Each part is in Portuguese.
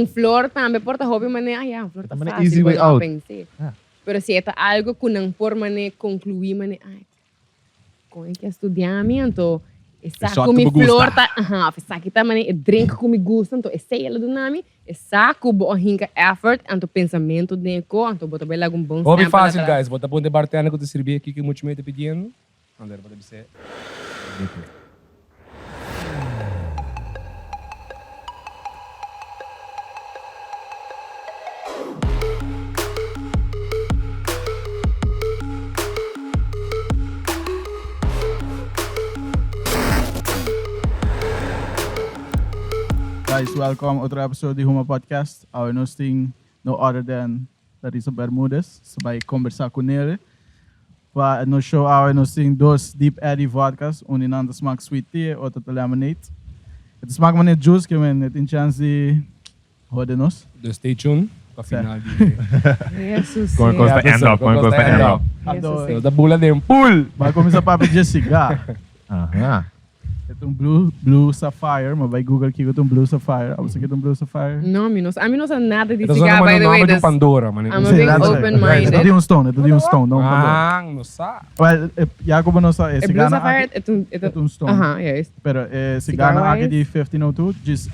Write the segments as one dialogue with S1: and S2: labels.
S1: flor também porta hobby, mas um flor tá fácil.
S2: Easy way out.
S1: Pero se é algo que não por mané concluir, mané, com que estudamento, essa com mi flor tá, essa aqui tá mané, drink com mi gusto, então essa ela do nome, essa com bo hinka effort, então pensamento dentro, então bota bem algum bom.
S3: Hobby fácil, guys. Bota bom de bartender que te servir aqui que muito me tá pedindo. Andar para você.
S4: Guys, welcome to another episode do HUMA podcast. Our hosting no other than Larissa Bermudez. So vai conversar com ele. Para no show our hosting dois Deep Eddy vodkas. Um in ander smaak sweet tea, outro lemonade. Het smaak maar net juice, que men net in chance de houden nos.
S3: Dus stay tuned. Para final.
S1: Jesus.
S2: Como é que end up? Como é que end up?
S3: So da bula de pool.
S4: Vai começar para pedir cigarro.
S2: Aham.
S4: Ito blue sapphire, mas vai Google aqui com blue sapphire. Você quer blue sapphire?
S1: Não, a mim não sabe nada de
S3: Ito
S1: cigarro, by the way.
S3: de Pandora, man.
S1: I'm a big open-minded.
S4: Ito di um stone, não Pandora.
S3: Não sabe.
S4: Well, Jacob não sabe,
S1: É blue sapphire,
S4: é um stone.
S1: yes.
S4: Pero cigarro aqui de 1502, just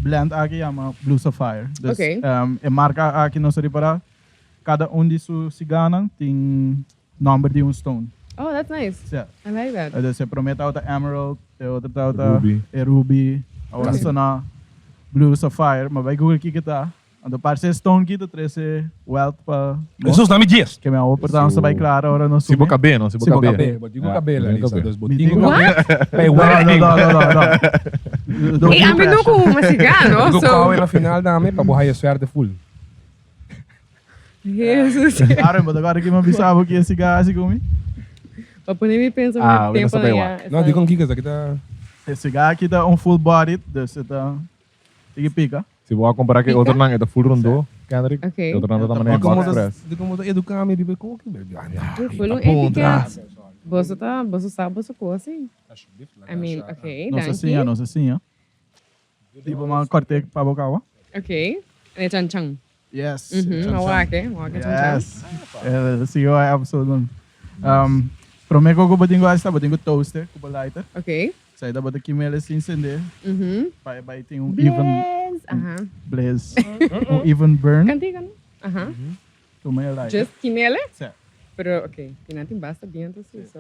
S4: blend aqui chama blue sapphire. Dus,
S1: Okay.
S4: marca aqui não se para cada de su cigarro tem número de um stone.
S1: Oh, that's nice.
S4: Yeah.
S1: I like that.
S4: Dus je promete outra emerald, outra
S2: Ruby.
S4: ruby, outra na blue sapphire, mas vai Google aqui que tá. Ando parece stone aqui to trece wealth pa.
S3: Jesus nome dias.
S4: Que me oportunidade se vai claro agora no
S2: Se boca B, não? Se boca B.
S3: Botigo cabelo, Larissa. Dos botigo
S1: What?
S3: cabelo.
S4: Não.
S1: Hey, a mim não com uma cigarro,
S3: Digo
S1: so.
S3: qual na final dame para borrar a suerte full.
S1: Jesus.
S4: Claro, mas agora que me avisava que esse gás comigo.
S1: Para poder me pensar
S2: Ah,
S1: muito
S2: eu não
S1: tempo
S2: sabia.
S3: Não, digo aqui que aqui tá.
S4: Esse gás aqui tá full body, dus tá tem que pica.
S2: Se vou comparar que outro não, é da full rondô, Kendrick.
S1: Ok.
S2: Outro não também é
S3: Como
S2: box press.
S3: de como educar me bibe como que bebe.
S1: Foi um etiquette. Você sabe, você coisa assim. I mean, okay,
S4: Nossa
S1: thank
S4: senha,
S1: you.
S4: nossa senha. Tipo uma corte para boca água.
S1: Okay. É chan-chan.
S4: Yes.
S1: Wake chan-chan.
S4: Yes. Sigo a episode. Prometo que eu botinho esta, botinho toaster, com lighter.
S1: Okay.
S4: Sai da bota quimela sem acender. Vai ter um even blaze. Even burn.
S1: Cantiga, não?
S4: To my lighter.
S1: Just quimele?
S4: Certo.
S1: Pero, okay. Pinati basta dentro, assim, so.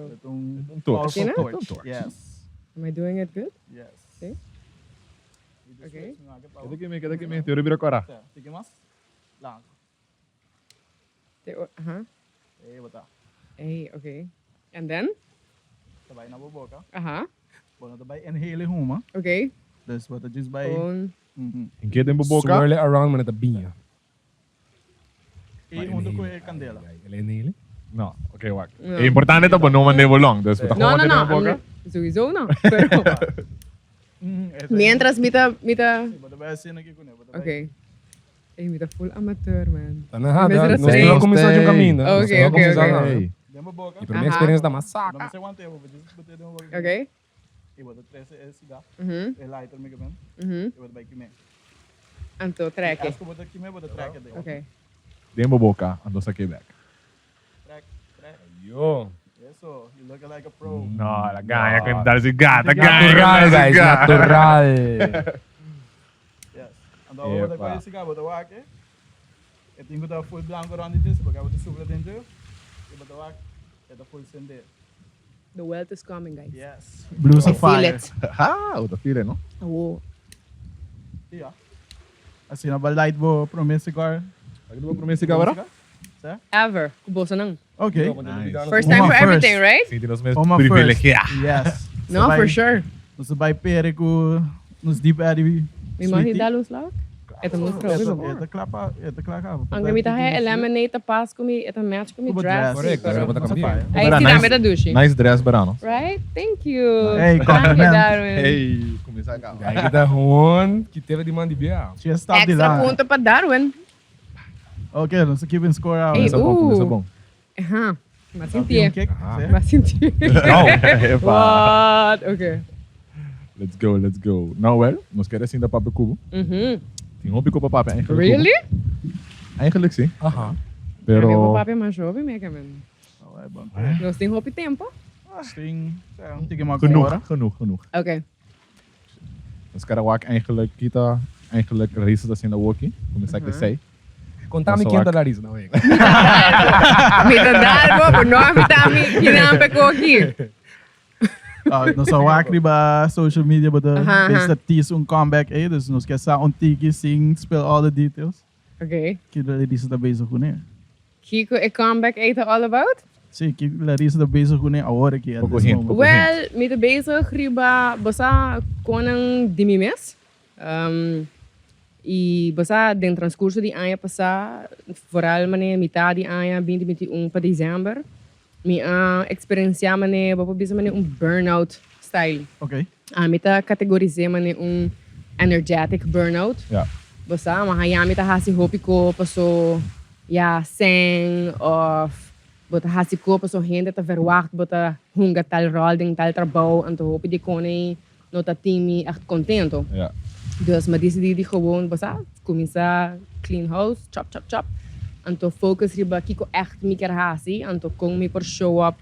S2: torch.
S4: Yes.
S1: Am I doing it good?
S4: Yes.
S1: Okay. Okay.
S2: Kada que me, teoria vira cora.
S4: Tem que mais? Lá. Botar.
S1: Hey, okay. And then?
S4: Vai na boca. Bom, vai inhale huma.
S1: Okay.
S4: Dus wat het is bij.
S2: Em que tempo boca?
S3: Swirl it around met a binha.
S4: E onder com candela.
S3: Ele nele.
S2: Não, ok, wacht. É importante tá bom, não mandei long, dus we
S1: No,
S2: gaan
S1: no,
S2: gewoon boca.
S1: no. Sowieso não. Pero, mientras mita.
S4: Bota vai assim aqui com ele.
S1: Okay. Hey, mita full amateur, man.
S3: Tá na rada.
S1: Mas era
S3: Nós
S1: três.
S3: estamos começando de um caminho.
S1: Ok, ok.
S2: Hey.
S4: Demo boca.
S3: E para minha experiência da
S4: Não
S3: massacre.
S4: sei quanto tempo, mas botar demo boca.
S1: Okay.
S4: E bota três cigarro. E lighter me gamen. E bota vai aqui me.
S1: Anto, track.
S4: Acho que bota aqui me, bota track daí.
S1: Okay.
S2: Tempo boca, ando saque back.
S4: Track.
S3: Yo.
S4: Eso, you look like a pro.
S2: No, la ganha que me dá esse gata,
S3: Natural, guys. Natural.
S4: Yes. Ando bota com esse cigarro, bota aqui. Eu tenho que dar full blanco around this, porque eu vou subir dentro. E bota aqui. É da full sender.
S1: The wealth is coming, guys.
S4: Yes. Blue
S1: I feel
S4: sapphire.
S1: it.
S2: Ah, outra filha, não?
S1: Oh.
S4: Yeah. Assim, na light vou prometer agora.
S2: Aqui tu vai prometer esse agora?
S1: Ever. Kubosa nang.
S4: Okay.
S1: First time
S4: Uma
S1: for
S4: first.
S1: everything, right?
S2: Sim, nós mesmos
S4: Uma first.
S2: privilegiados.
S4: Yes.
S1: No, for sure.
S4: Você vai pere com nos deep eddy.
S1: Mi mahal dalos lawak? Ito mo pro.
S4: Ito klapa.
S1: Ang gamit ay eliminate pass ko mi, ito match ko mi
S4: Kubo
S1: dress.
S4: dress.
S3: Correct. Agora bota cambiar.
S1: Ay,
S2: Nice.
S1: si kami da dushi.
S2: Nice dress, Berano.
S1: Right? Thank you.
S4: Hey,
S1: Thank you,
S4: compliment.
S1: Darwin.
S2: Hey, começar a
S3: Aí que tá ruim, que teve demanda de biar.
S4: She has stopped the
S1: Extra
S4: line.
S1: punto pa Darwin.
S4: Okay, let's keep in score out.
S1: Hey,
S2: Começa bom, começa bom.
S1: Aha. Mas
S4: Team
S1: sentia.
S4: kick.
S1: Mas sentia.
S2: Epa.
S1: What? Okay.
S2: Let's go. Não, well, nós queremos ainda para o cubo.
S1: Mhm.
S2: Tem hobby ko pa papi eigenlijk.
S1: Really?
S2: Eigenlijk sim.
S3: Aham.
S1: Pero...
S2: Pero...
S1: Meu papi é mais jovem, mega, man.
S4: Alright, bom.
S1: Nós temos roupa e tempo.
S4: Sting, tignan mo kung ora.
S2: Genoeg.
S1: Ok.
S2: Dus karawak eigenlijk Larissa da sina woki. Começar que sei.
S3: Contame
S2: Nossa,
S3: quem é da
S2: Wack.
S3: Larissa, não é?
S1: Mita dalbo, por nós mitami, kinampe ko aqui.
S4: Nós só wakri ba social media, but
S1: Aha,
S4: best
S1: aha.
S4: that tease comeback eh. Dus nós quer sa tiki sing, spell all the details.
S1: Ok.
S4: Que Larissa tá bezig com ele.
S1: Kiko, a comeback eten all about?
S4: Sim, que Larissa tá bezig com ele agora que
S2: Pouco hint.
S1: Well, mita bezig, riba, basta konang dimi mes. E basta den transcurso di ano passar, vooral mane metade di ano, 2021 para dezembro, mi experienciar mane, bapa bisa mane burnout style.
S4: Ok.
S1: Mita categorizar mane energetic burnout.
S2: Ja.
S1: Basta, mahayami ta hasi hopi ko paso seng of bota hasi ko paso gente ta verwacht bota hunga tal rol ding tal trabaho anto hopi di kone no ta timi echt contento.
S2: Ja.
S1: Dus maar decidi gewoon basta começar clean house, chop. Anto focus riba kiko echt miker hasi anto kong mi por show up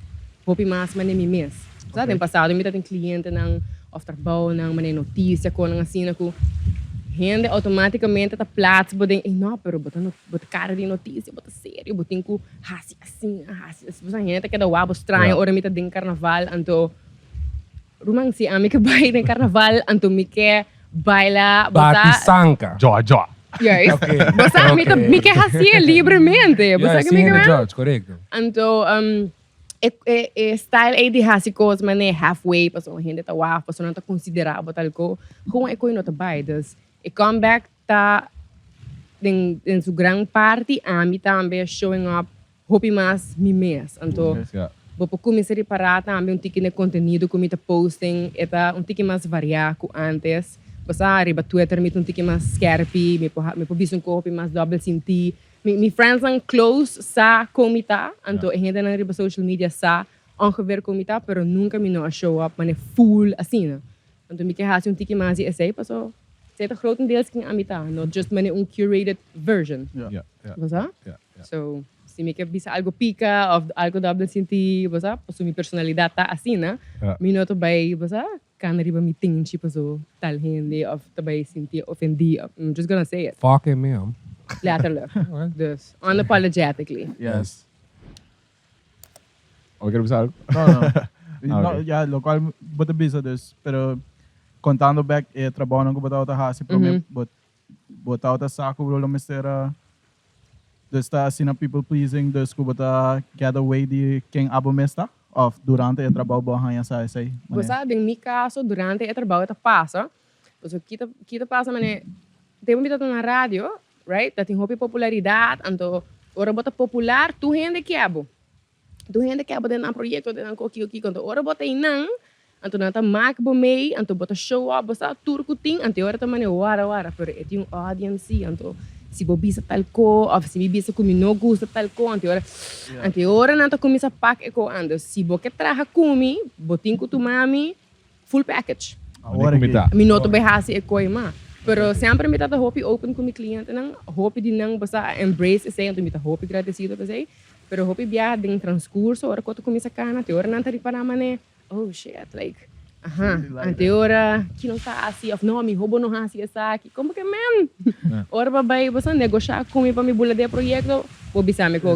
S1: hopi mas mane mi mes. Sa tem passado mi ta tem cliente nang of trabaho nang mane notícia ko nang asina ko rende automaticamente tá plaats bodem não pero botando cara de notícia bota sério botem com assim você gente que dá o abo estranho ora mita de carnaval anto rumang si ami que vai de carnaval anto mi que baila
S3: Bati Sanka.
S2: Joa.
S1: yes
S3: Ok.
S1: você mi que assim livremente você que mi que
S3: George, correto.
S1: anto style de hasicos mané halfway paso gente tá waf paso não tá considerar botar ko como é coi nota bai das e comeback tá em sua grande parte a mim também showing up hopi mais mi mês anto
S2: Ja.
S1: vou começar a parar também tique de conteúdo que me tá posting eta tique mais variar com antes você arriba Twitter me tique mais scarpy me po visto hopi mais double senti mi friends and close sa comita anto e gente na riba social media sa ongeveer comita pero nunca me no show up mane full assim né anto me que hace tique mais e sei passo c'est grotendeels ging amita not just mane curated version
S2: Ja.
S1: was dat
S2: Ja.
S1: so se me que bisa algo pica of algo double senti was dat passo mi personalidade tá assim né me no to by was dat kan riba mi tinchi passo tal gente of tabay senti offendi I'm just gonna say it
S3: Fucking mesmo.
S1: letterlijk dus unapologetically
S4: Yes.
S2: O quero pensar.
S4: No, ja, lo cual bota bisa dus, pero contando back trabaho nang bota ta hasi pero me bota ta saco lo mistera dus ta sina people pleasing dus ko bota get away di king abo mesta of durante o trabalho bahanha sa sai.
S1: Basta em meu caso durante o trabalho tá passa então kita passa mane tem um na rádio right that tem hopi popularidade então ora bota popular tu gente que abo dentro do projeto dentro do que quando ora bota inang então nata mak bo mei então bota show up basta turco ting então ora também wara pero é tem audience então se bobisa tal co ou se bibisa comi no gusta tal co então ora nata começa pack eco ando se bo que traga comi botin com tu mami full package
S2: Agora que
S1: minuto bem hasi eco ima pero sempre me tá hopi open com mi cliente nang hopi di nang basta embrace esse então me tá hopi agradecido para sei pero hopi biar ding transcurso ora quando começa cana te ora nanta para mané oh shit like ante ora que não tá assim of no mi hobo não assim essa aqui como que man ora babai basta negociar comigo para me bula de projeto vou bisa me com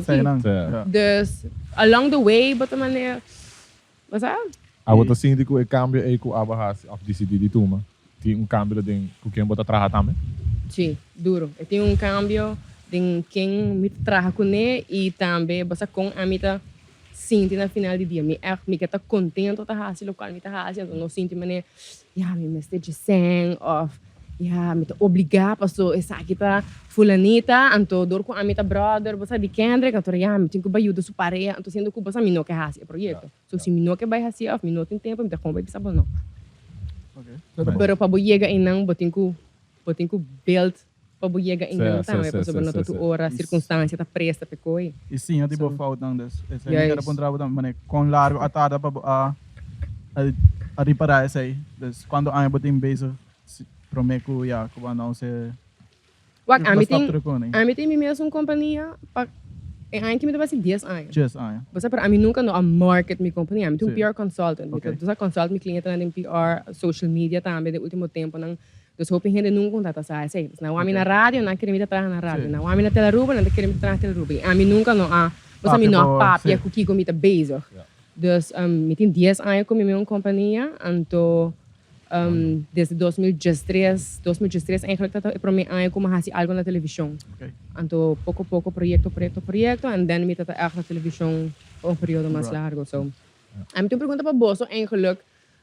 S1: dus along the way bota mané basta
S2: a outra síndico é cambio é com a barra of decidir de turma. Tem cambio de com quem bota trabalhar também.
S1: Sim, duro. Tem cambio de quem me trabalha com ele e também basta com a mita sinto na final do dia. Me que tá contente tá hasi local me tá hasi então não sinto mané me message seng of me tá obrigar passo essa aqui tá fulanita então dor com a mita brother basta de Kendrick então me tenho que ajuda su pareja então sendo que basta me não que hasi o projeto. So se me não que vai hasi of me não tem tempo me tá como vai bisa não. Pero para chegar em não botem ku build para chegar em não também para sobre nota tu hora circunstância tá presta para coi
S4: e sim é tipo falta não des esse aí era pontrava também mané com largo atada para a reparar esse aí des quando a botem base prometo já como não se
S1: Wag,
S4: Terugkoning.
S1: a mim tem mesmo companhia, em ano que me dá 10 anos.
S4: 10 anos.
S1: Basta para a mim nunca a market mi companhia, a mim tem
S4: Sim.
S1: PR consultant.
S4: Okay.
S1: Então, consult mi cliente na PR, social media também, de último tempo, nang dus hoping gente nunca contata sa sei. Na wami na radio, na querer me trabalhar na radio.
S4: Sim.
S1: Na wami na Telaruba, na querer me trabalhar na Telaruba. A mim nunca basta mi no papia com que comita bezig. Dus me tem 10 anos com minha companhia, então desde 2013 eigenlijk dat ik probeer aan komen hasi algo na televisão.
S4: Okay.
S1: Então pouco projeto, and then me dat echt na televisão por período mais largo. So, a mim tem pergunta para Bosso eigenlijk.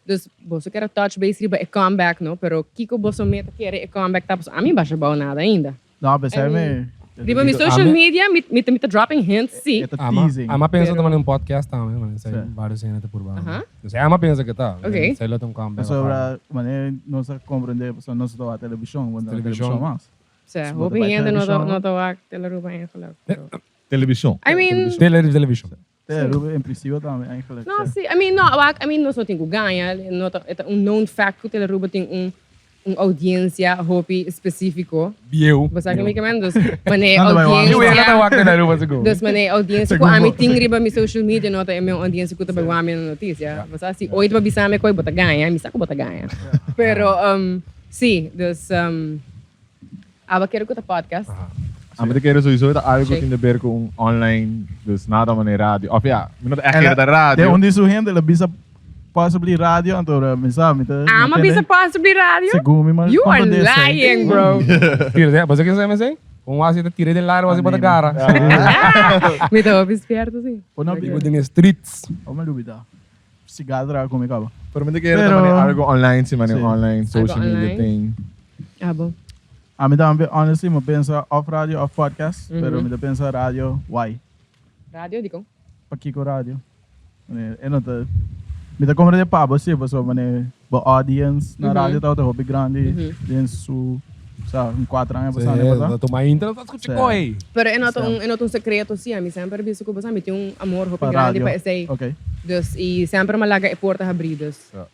S1: Dus Bosso quer touch base riba e comeback, no? Pero Kiko Bosso meta quer e comeback tapos a mim baixa bom nada ainda.
S4: Não, mas é me.
S1: Riba mi social media, me dropping hints, sim.
S4: É teasing.
S3: Ama pensa também num podcast também, mano. Sai vários cenas por baixo. Você ama pensa que tá.
S1: Okay.
S3: Sai lá tem comeback.
S4: Sobre, mané, nós compreendemos, nós estamos a televisão, quando a televisão mais.
S1: Sé, hoping ainda no to wak Telaruba eigenlijk.
S2: Televisão.
S1: I mean,
S3: Television.
S4: Em princípio também, eigenlijk.
S1: no, sí. I mean, no só tem que ganhar, no é known fact que Telaruba tem audiência, hopi específico.
S3: Bieu.
S1: Basta que me kemen, dus mané
S3: Eu ia
S1: audiência.
S3: wak na Aruba seguro.
S1: Dus mané audiência ko ami ting riba mi social media nota é meu audiência ko tabag wami na notícia. Basta si oito babisame ko bota ganha, mi sako bota ganha. Pero sí, dus aba quero que podcast.
S2: Ah, maar ik keer sowieso dat algo
S1: Check.
S2: in de berg online, dus nada maar radio. Of ja, ik moet echt keer de radio.
S4: De onde isso rende, ela bisa possibly radio, então, me sabe,
S1: Ama bisa possibly radio?
S4: Segundo, mas
S1: You are lying, bro.
S3: Tira, você quer saber assim? Assim te tirei de lá, você bota cara.
S1: Me tô esperto, sim.
S3: Digo de streets.
S4: Oh, mas dúvida. Cigadra, como é que é?
S2: Pero met keer
S4: Pero-
S2: dat maar algo online, zie maar
S4: Sí.
S2: online social
S1: Algo
S2: media
S1: online.
S2: thing.
S1: Ah, bom.
S4: A mim também, honestly, eu penso off radio, off podcast,
S1: Mhm.
S4: pero eu penso radio, why?
S1: Radio, di ko.
S4: Para que radio? Eu não tô... Me dá como de pá, você, mané, bo audience na
S1: Mhm.
S4: radio tá o hobby grande,
S1: Mhm.
S4: dentro su, sabe, 4 anos, você não
S3: Da tua intro, tá escutando coi.
S1: Pero eu noto secreto, sim. A mim sempre visto que você me tem amor hopi
S4: Para
S1: grande
S4: radio.
S1: para esse.
S4: Ok.
S1: Dus, e sempre malaga e porta abridas.
S2: Ja.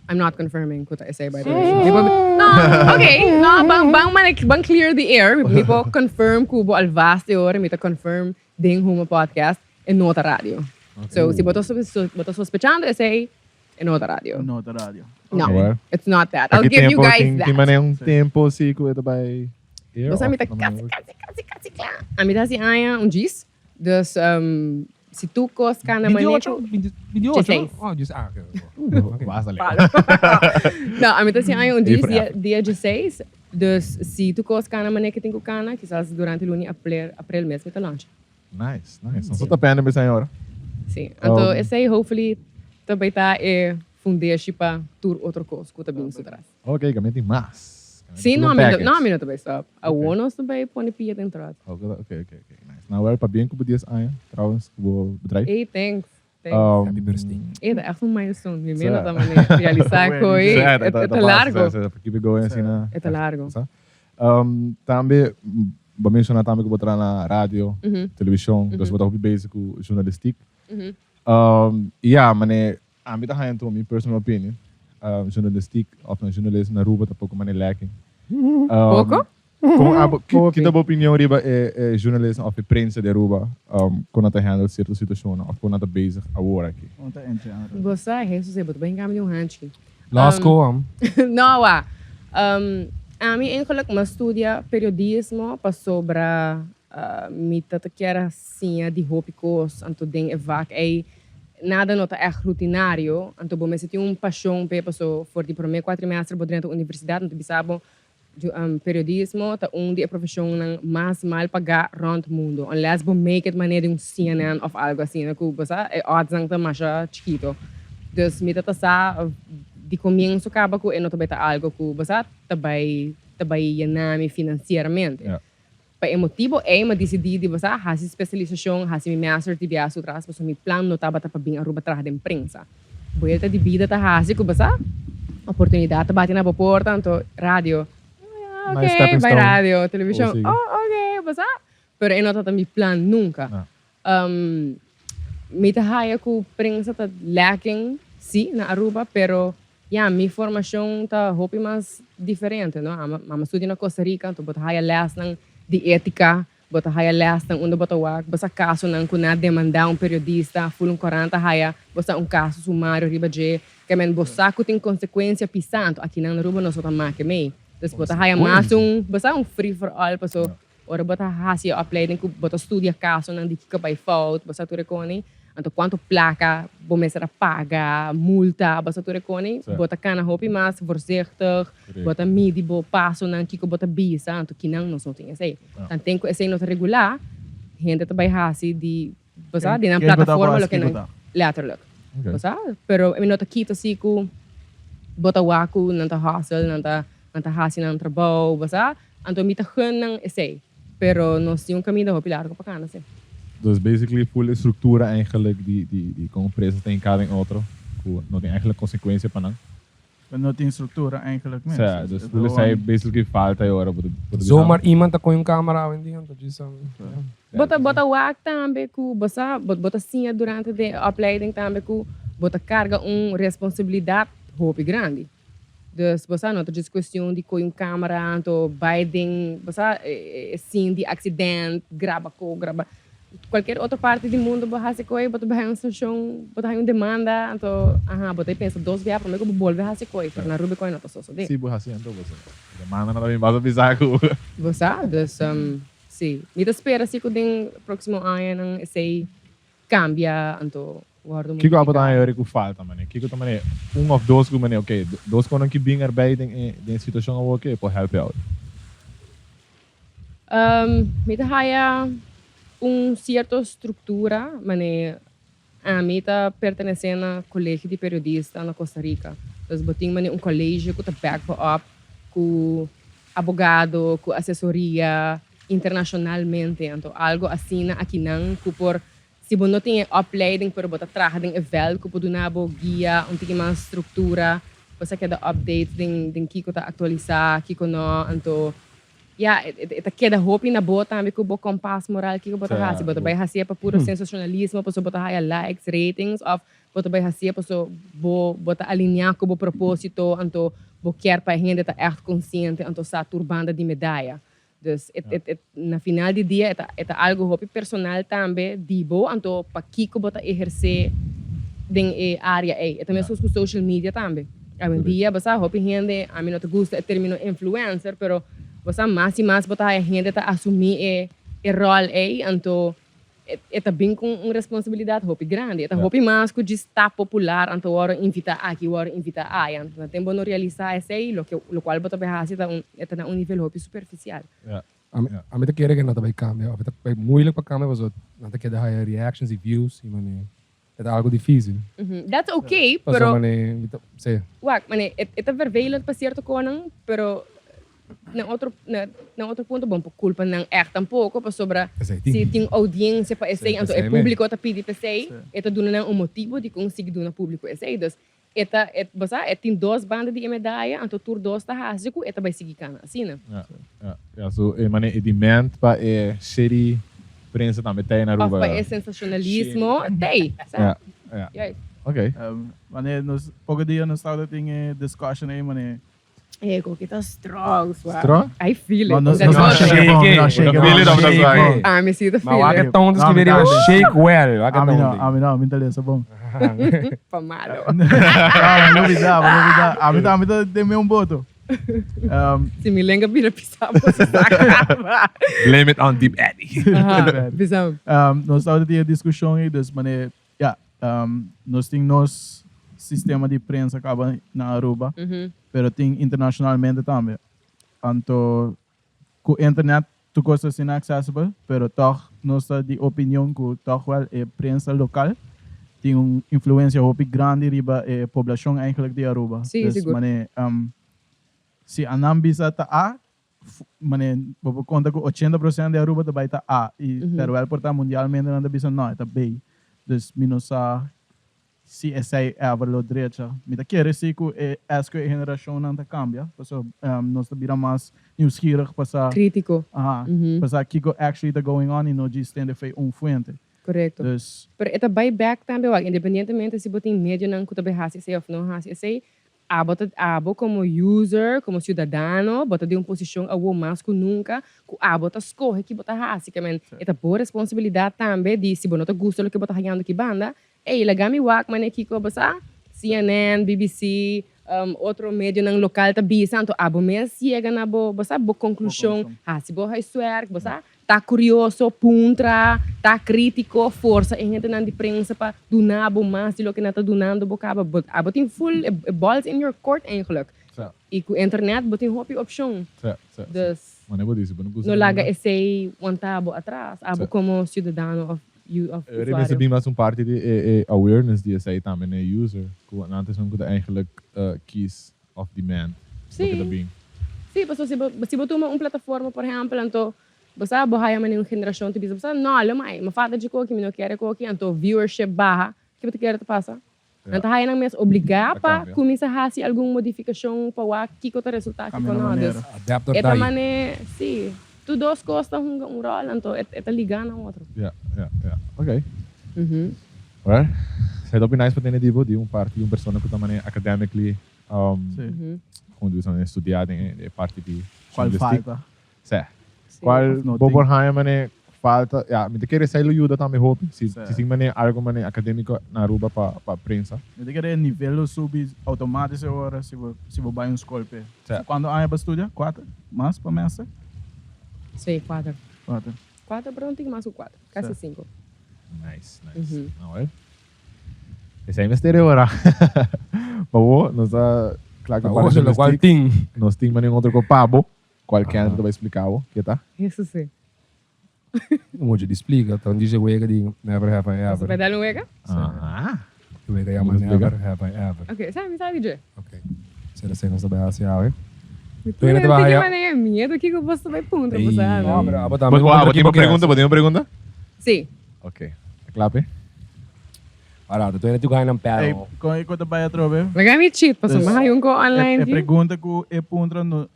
S1: I'm not confirming kuta essay by the way. No, okay. No, bang clear the air. Mi po confirm kubo alvaste ore, mi ta confirm ding HUMA podcast e nota radio. So, si boto sospechando essay e nota radio.
S4: Nota radio.
S1: No,
S2: Okay.
S1: it's not that. I'll
S2: Aqui
S1: give you
S2: tempo,
S1: guys
S2: tem
S1: that.
S2: um tempo, sim, que eu também.
S1: Basta mi ta kasi kla. A mi ta si aya diz. Dus, si tu kos ka na manejo.
S3: 28. Oh, just ok.
S2: Basta legal.
S1: Não, a mim tá assim, diz
S2: Efra.
S1: dia 16. Dus, se tu kos ka na manejo que tem com cana, quizás durante o april mês, me tá longe.
S2: Nice, nice. Ons tot pena bij senhora.
S1: Sim. Então, esse aí, hopefully, também tá fundeixe para tur outro coisa, que também se traz.
S2: Ok, kami tem mais.
S1: Sim, não, a mim não também stop. A wonos também põe pia dentro.
S2: Ok, nice. Nou, wel, para bem que podias aan, trouwens, o bedrijf.
S1: Hey, thanks.
S3: Happy birthday.
S1: É echt milestone. Me
S2: Sim.
S1: menos também realizar coi. É largo.
S2: Keep it going, assim, na.
S1: É largo.
S2: Também, vou mencionar também que vou entrar na rádio, televisão, dus vou estar bezig com journalistiek. Ja, maar aan mij ga je toe, mijn personal opinion. Journalistiek, of een journalist naar Aruba, dat ook mijn lekking.
S1: Pouco?
S2: Como kita opinião riba jornalista of Prensa de Aruba, quando tá handle certa situação, of quando tá bezig agora aqui.
S4: Onde entra?
S1: Você é isso, você bem caminho de handje.
S3: Law school,
S1: Não, a mim eigenlijk me estudia periodismo para sobre me dat ik era assim de hopicos, anto ding evak nada nota echt rutinario, anto bom me tinha paixão para so for die primeiro quadrimestre dentro da universidade, anto bisabo periodismo tá de profissão mais mal pagar rond mundo, unless bom make it maneira de CNN of algo assim, na Cuba, é odds ang mais chiquito. Dus me dat sa de comienzo acaba com não também tá algo que você também yanami financeiramente.
S2: Yeah.
S1: Para motivo mas decidi de você fazer especialização, fazer meu master de viagem atrás, para meu plano não estava para bem Aruba atrás da prensa. Boeta de vida tá fazer com você oportunidade tá batendo na porta, então rádio.
S2: Nice stepping
S1: vai
S2: stone.
S1: rádio, televisão.
S2: Ou
S1: Ok, você. Pero eu não tá meu plano nunca. Me tá haia com prensa tá lacking, sim, na Aruba, pero minha formação tá hopi mais diferente, não? Mama estudia na Costa Rica, então bota haya les nang de ética, bota haya les nang onde bota wak, basta caso nang kuna demandar periodista, fulun 40 haya, basta caso sumário riba de, que men bosaco tem consequência pisando, aqui nang Aruba nós outros mais que mei. Então bota haya mais basta free for all, paso ora bota hasi opleiding ku bota estudia caso nang di que by fault, basta tu recone. Então, quanto placa, começar a pagar, multa, basta tu recone, bota cana hopi mas, voorzichtig, bota midi, bo passo, nan kiko bota bisa, então que não só tem esse. Então, tem que esse não regular, gente também hasi de, basta, de na plataforma lo que não, letterlijk. Basta, pero eu não tá quito assim ku, bota waku, não tá hustle, não tá hasi não trabalho, basta, então me tá nang esse, pero não se caminho hopi largo para cana esse.
S2: Dus basically full estructuur eigenlijk die compressie tem cada outro, não tem eigenlijk consequência para não.
S4: Não tem estrutura eigenlijk mesmo.
S2: Ja, dus full sai basically falta agora por
S3: Zomaar iemand tá com câmera vendiendo, disso.
S1: Bota wak também ku bota sim durante de opleiding também ku bota carga responsabilidade hopi grande. Dus basta não tá questão de coi câmera, então Biden, basta sim de acidente, grava qualquer outra parte do mundo bahasa koi bota bahang solução bota demanda então bota pensa 2 vezes para mim como volver bahasa koi para na Aruba koi não tá só de
S2: sim bahasa então você demanda não também basta bisaco
S1: você dus sim me espera se que den próximo ano nang esse cambia então guardo
S2: muito que apa aí que falta mano que também of dois que mano okay dois quando que bem erbij den situação ao okay pode help out
S1: me haya certa estrutura, mas a mim está pertencendo ao colégio de periodista na Costa Rica. Então, botinho colégio que está back up com advogado, com assessoria internacionalmente, então algo assim aqui não, que por se você não tem opleiding para botar trabalho em evel, que pode dar guia, tem mais estrutura, você quer dar updates de que está atualizar, que não, então ita queda hopi na boa também que o compass moral que bota hasi bota vai hasi para puro sensacionalismo para bota high likes ratings of bota vai hasi para bota alinhar com o propósito então bo quer para gente tá echt consciente então sa turbanda de medalha dus na final do dia é algo hopi personal também dibo então para que bota exercer den área é também com social media também a dia basta hopi gente a mim não te gusta o termo influencer pero você mais botar a gente tá assumir o rol então é bem com responsabilidade hopi grande é hopi mais que está popular então hora invitar aqui hora invitar aí então tem bom realizar esse lo qual botar behasi tá na nível hopi superficial
S3: a mim tá querendo que não tá vai cambiar é muito para cambiar você não tá querendo higher reactions e views e mano é algo difícil
S1: that's okay pero
S3: sim
S1: mano é vervelho para certo conan pero na outro ponto bom por culpa não é tampouco para sobra se tem audiência para esse então é público tá pedir para esse é dando motivo de conseguir dar público esse então tem 2 bandas de medalha então tur 2 tá rásico é vai seguir cana assim né
S2: so mane demand para série Prensa também tem na Aruba
S1: para sensacionalismo tem
S2: okay
S4: mane nos pouco dia nos estava tem discussion aí mane
S1: Ego, que tá strong, suave.
S2: Strong?
S1: I feel it.
S4: Não
S3: shake
S1: Ah, me sinto feel
S3: it.
S1: it.
S3: Mas que veria shake well.
S4: Não, me interessa bom.
S1: Pamalo.
S4: Não tá de meu boto.
S1: Se me lembra vira pisar, você saca.
S3: Blame it on Deep Eddie.
S1: Pisar.
S4: Nós estamos tendo discussão aí, dus mané, nós temos sistema de prensa acaba na Aruba, pero tem internacionalmente também. Então, com a internet, tu coisas são acessíveis, pero toch nós de opinião que toch wel é prensa local tem uma influência muito grande riba a população eigenlijk de Aruba.
S1: Sim,
S4: dus,
S1: seguro.
S4: Mané, se a nambisa tá a, mané, vou contar que 80% de Aruba também tá a, e pero el porta mundialmente não bisa não, tá B. Dus minosa se essa é a valor direita. Me tá querer se que essa geração não tá cambia, porque nós tá vira mais nieuwsgierig para
S1: Crítico.
S4: para que actually tá going on e não just tende foi fuente.
S1: Correto.
S4: Dus
S1: pero ita buyback também, independentemente se botin médio não que também hasi sei ou não hasi sei, abo como user, como cidadano, bota de uma posição a o mais que nunca, que bota escorre que bota raça, que é boa responsabilidade também de se você gosta do que bota ganhando que banda, ele gami wak mane que começa CNN, BBC, outro meio nang local tá bisa, então abo mes chega na bo conclusão, se bo hai suer, bosa tá curioso, puntra, tá crítico, força e gente não de prensa para donar mais de lo que nata donando bocaba, abo tem full balls in your court eigenlijk. E com internet botem hopi opção. Dus no laga essay wantabo atrás, abo como cidadano of
S2: er is bij mij zo'n party die awareness die zei dan met een user, hoe antes não kuda eigenlijk kies of the man.
S1: Sim, mas se botar uma plataforma, por exemplo, então você bohaya man uma geração tipo você não, olha mais, mas falta de coque, não quer coque, então viewership baja, que você quer te passa. Então aí não mesmo obrigar para começar a fazer alguma modificação para o que o resultado que nós. Esta maneira, sim. Tu dois costas rol, então é ligar na outra.
S2: Ja. Oké. Well, saya tapi nice para ter de um party, pessoa que também academically, quando você estudar em parte de
S4: qual falta?
S2: Sim. Qual bobor haya mane falta, me te querer sair ajuda também hope, se mane algo mane acadêmico na Aruba para prensa.
S4: Me te querer nível subir automático agora se vou vai escola. Quando há para estudar 4, mais para mestre.
S1: Sim, 4.
S4: 4
S1: pronto, mais o 4. Quase 5.
S2: Nice. Não é? Esse aí me estere agora. Mas nós claro que nós temos um outro copabo, qualquer outro vai explicar o que tá?
S1: Isso sim.
S3: Moet je die explica, então diz o ega de never have I ever.
S1: Você vai dar um ega?
S3: O ega é never have I ever.
S1: Ok, sabe DJ?
S3: Ok. Será que nós também assim, ah,
S1: Tu ainda vai a medo que eu posso vai punta, sabe?
S2: Podemos pergunta?
S1: Sim.
S2: Ok. Clape.
S3: Ora, tu ainda tu ganha um pé.
S4: Quando vai atrove?
S1: Vai me cheat, passou mais um com online.
S4: É pergunta que é punta no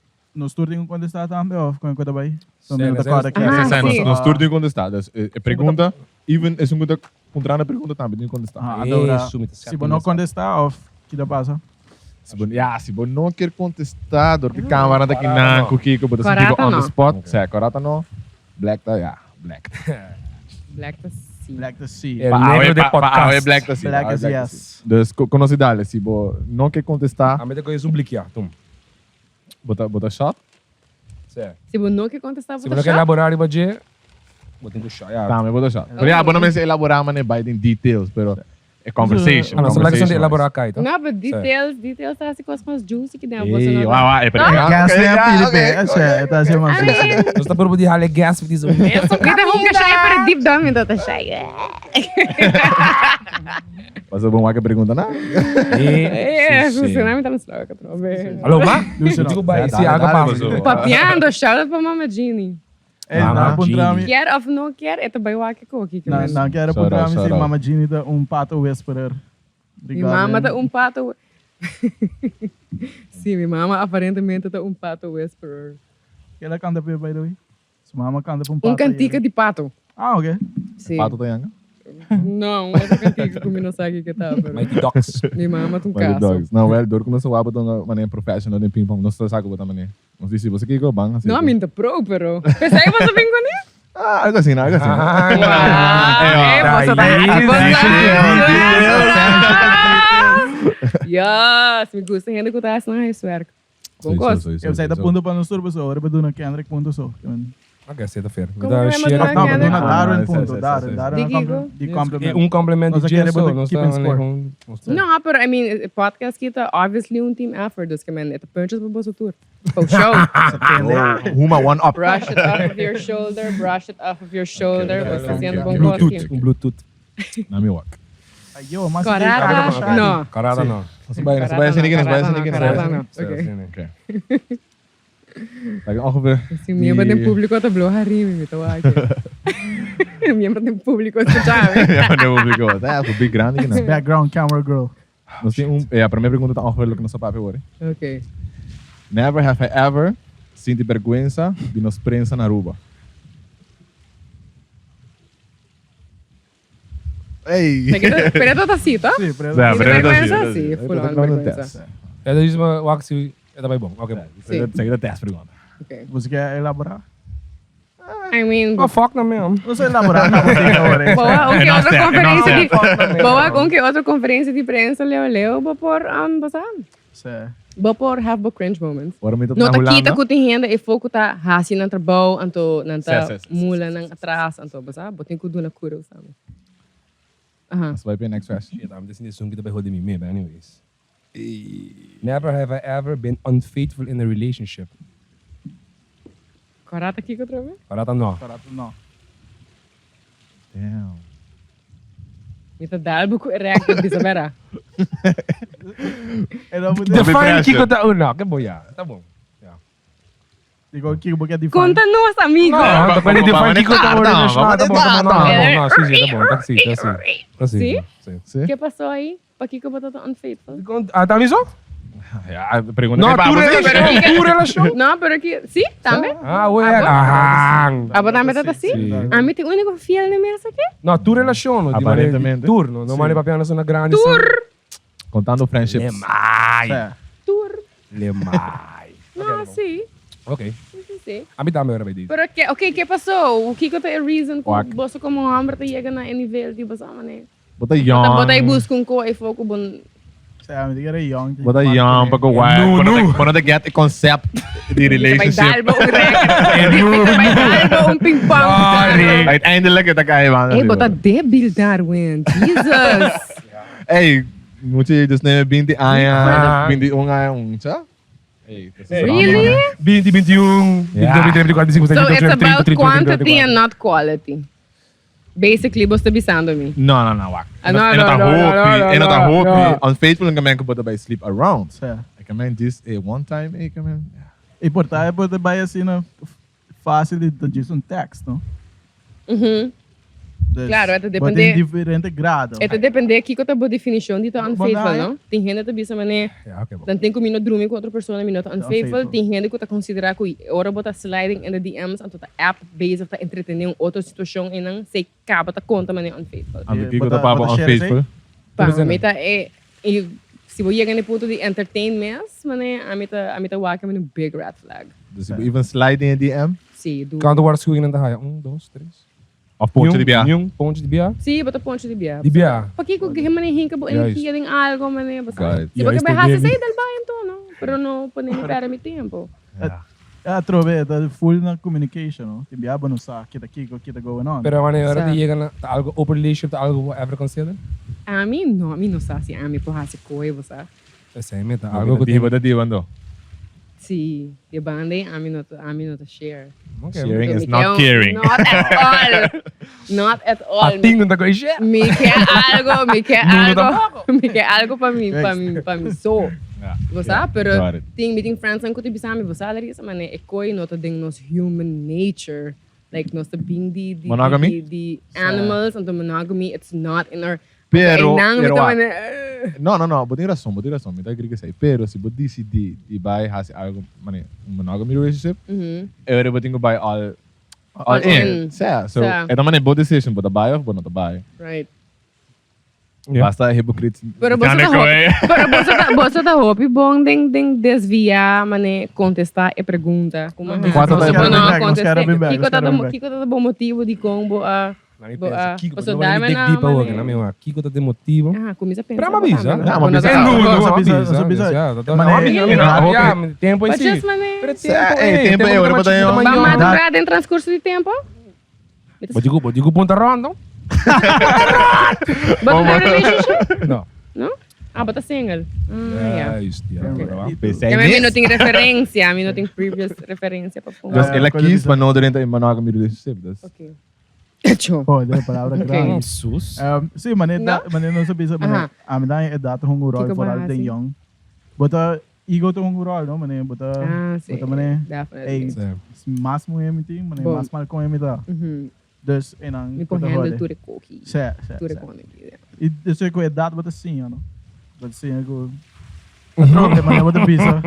S4: estúdio quando está também off quando vai.
S2: No estúdio quando está. É pergunta, even é uma punta na pergunta também quando está.
S4: Se não quando está off, que dá passa?
S2: Se você não quer contestar, porque a câmera está aqui na cookie, que você fica on the spot. Se corata não, black tá, black.
S1: Black tá sim.
S4: Black tá sim.
S3: É negro de podcast.
S2: Black tá sim.
S4: Black tá yes.
S2: Dus, conhecida, se você não quer contestar...
S3: A meta que é um bliquear, tum.
S2: Bota shot?
S1: Se você não quer contestar,
S3: bota shot. Se você não quer elaborar e bater, bota um shot.
S2: Tá, mas bota shot. Porque, não me elaborar, mas não em details, pero... É conversation.
S3: Não, só questão de elaborar cá, então.
S1: Não, mas details tá assim com as coisas juicy que dá.
S2: É para
S4: gas na Filipe. Tá assim mais.
S3: Nós está por poder haler gas para dizer.
S1: Então vamos achar para deep down então tá cheio.
S2: Mas é bom que pergunta não?
S1: Funcionamento tá no slow, que trove.
S3: Alô, ma? Digo vai, se água para.
S1: Papiando, shout para Mama Jeannie. Quer ou não quer, é também o que coque.
S4: Não quero para mim se Mama Jeannie dá pato whisperer.
S1: Minha mama dá pato. Sim, minha mama aparentemente dá pato whisperer.
S4: Ela canta by the way. Sua mama canta pato.
S1: Cantiga de pato.
S4: Ok.
S1: Sim.
S2: Pato tem anga?
S1: Não, outra cantiga que eu não sei o que tá.
S3: Mighty Ducks.
S1: Minha mama tem um caso.
S2: Não, well, dor como sou abo tão mané professional em ping pong, não sei sabe botar mané. Não sei se você que go bang.
S1: Não, minta pro, pero. Pensei que você vem com ele?
S2: Algo assim, algo assim.
S1: Yes, me gusta ainda que tá assim, isso é. Bom gosto.
S4: Eu sei da ponta para nos turbo só, agora duna Kendrick ponto só.
S3: Ok, sei da feira.
S4: Darwin ponto, Darwin.
S3: Complemento de Jess.
S1: Não, pero I mean, podcast kita obviously team effort, dus kemen het puntjes op bozo tour. Oh, show.
S2: Huma one up.
S1: Brush it off of your shoulder, brush it off of your shoulder. Você sendo bom
S3: Bluetooth.
S2: Na mi wak.
S4: Ayo, mas
S1: Carada não.
S3: Carada não.
S2: Não vai ser ninguém.
S1: Carada não. Ok.
S2: Like ongeveer.
S1: Si miembro del público te blow harimi, me toa aqui. Miembro del público escuchame.
S2: Miembro del público. É, o big grande, né?
S4: Background camera girl.
S2: Nós temos a primeira pergunta tá ongeveer lo que nosso papo agora.
S1: Ok.
S2: Never have I ever senti vergüenza de nos prensa na Aruba. Ei.
S1: Pero tá assim, tá?
S4: Sim,
S1: vergüenza, sim, full on vergüenza.
S3: É isso, o Axi é também bom. Ok, bom.
S2: Seguida teste pergunta.
S1: Okay.
S4: Você quer elaborar?
S1: I mean,
S3: Oh, fuck na mesmo.
S4: Não sei elaborar, não vou ter que agora.
S1: boa, que outra conferência de prensa leu, por por have a cringe moments. Não tá kita ku tinhenda e foco tá hasi nang trabaho anto nanta mula nang atras anto basa botin ku duna kuro sabe.
S2: That's why pay next question.
S3: Shit, I'm just in this song kita by holding me, but anyways. Never have I ever been unfaithful in a relationship.
S1: Karata aqui outra vez?
S3: Karata no.
S4: Não.
S2: Damn.
S1: Mita dalbo ku react di sabera.
S3: Define Kiko ta una, que boya. Tá bom.
S4: Digo Kiko porque é define.
S1: Conta-nos, amigo.
S3: Não, depende define Kiko ta una. Tá bom. Sim, tá bom.
S1: Sim. Que passou aí? Pra Kiko botar unfaithful?
S3: Ah, tá nisso?
S2: Pergunta
S3: No, tu relação.
S1: Não, pero aqui, sim, também.
S3: Ah, ué. Ah,
S1: botar metade assim? A mim tem único fiel na minha aqui?
S3: no, tu relação.
S2: Aparentemente.
S3: Turno, não mani papiano na grande.
S2: Contando friendships.
S3: Lemai.
S1: Não, sim.
S3: Ok.
S1: Sim.
S3: A mim também era bem disso.
S1: Pero que passou? O Kiko tem reason que você como homem tá chega na nível de você, mané.
S2: Bota young.
S1: Bota aí busca e foco bom.
S4: Sabe, diga young.
S2: Bota young para go quando they get the concept de relationship.
S1: Vai dar ping-pong.
S2: Uiteindelijk het kaya man.
S1: Hey, bota débil Darwin. Jesus.
S2: Hey, moet je dus nemen binti aya, binti unga uncha? Hey,
S1: really?
S3: 20, 21, 24, 25,
S1: So it's about quantity and not quality. Basically, você bisando me.
S2: No, wak. En dat hoop unfaithful en kan bota by sleep around. Ik kan this one time, ik kan.
S4: Importante é poder vai assim fácil de dizer um texto, não?
S1: Claro, é depende.
S4: Tem diferente grado.
S1: É depende aqui qual é a boa definição de unfaithful, não? Tem gente que bisa mané. Dan tem que minuto dormir com outra pessoa, minuto unfaithful. Tem gente que tá considerar que ora bota sliding in the DMs, anto tá app based tá entretener outra situação e não sei acaba tá conta mané unfaithful.
S2: Aqui que tá papo unfaithful.
S1: Para mim tá se você chegar no ponto de entertain mesmo, mané, a mim tá waka mané big red flag.
S2: Dus even sliding in DM?
S1: Sim, do.
S3: Quanto horas que ainda há? 1, 2, 3.
S2: Of ponte de bia?
S3: Ponte de bia?
S1: Sim, bota ponte de bia.
S3: De bia.
S1: Porque kung mané hinka bo energia ding algo mané basta. Se você
S3: vai
S1: vai hasa say dal ba então, não? Pero no pode me para mi tempo.
S4: Trove, tá full na communication, não? Tem biaba não sabe que daqui o que tá going on.
S3: Pero mané hora de chegar na algo open relationship, algo ever consider?
S1: A mim não sabe se a mim por hasa coi, você.
S3: Essa é meta. Algo que
S2: bota di wando.
S1: Sim, de bande a mim não share.
S2: Sharing is not caring.
S1: Not at all. Not at all.
S3: Pating não tá com share.
S1: Me quer algo para mim so. Você, pero meeting friends ang kuti bisami você Larissa, mané é coi nota ding nos human nature. Like nos being the animals and the monogamy, it's not in our
S2: Pero no, botin razão, me tá querendo dizer. Pero se você decidir de buy has algo, mané, monogamy relationship, eu botin go buy all in. So, é também boa decision, but buy or not buy.
S1: Right.
S2: Basta hypocrite.
S1: Pero você tá hopi bom ding desviar, mané, contestar e pergunta. Como é? Kiko tá bom motivo de combo a
S3: Kiko tá de motivo.
S1: Começa a pensar.
S3: Pra uma bisa. Tempo em si.
S2: Tempo é hora para
S1: eu. Vai madurar dentro do transcurso de tempo?
S3: Digo ponta random.
S1: Bota na relationship?
S3: Não.
S1: Não? Bota single.
S2: É
S1: não tem referência, não tem previous referência para pôr.
S2: Ela quis, mas não durante a monogamy relationship.
S1: Ok.
S4: Pode, a palavra grande.
S3: Sus.
S4: Sim, maneira não sabia, a minha é data um rol for all the young. Bota ego to um rol, não, maneira bota maneira. Máximo MT, maneira máximo com MT. Dus en dan
S1: me handle to the cookie.
S4: To the cookie. E dus ik weet dat wat sim, não? Dat sim ik go. Mas eu vou pizza.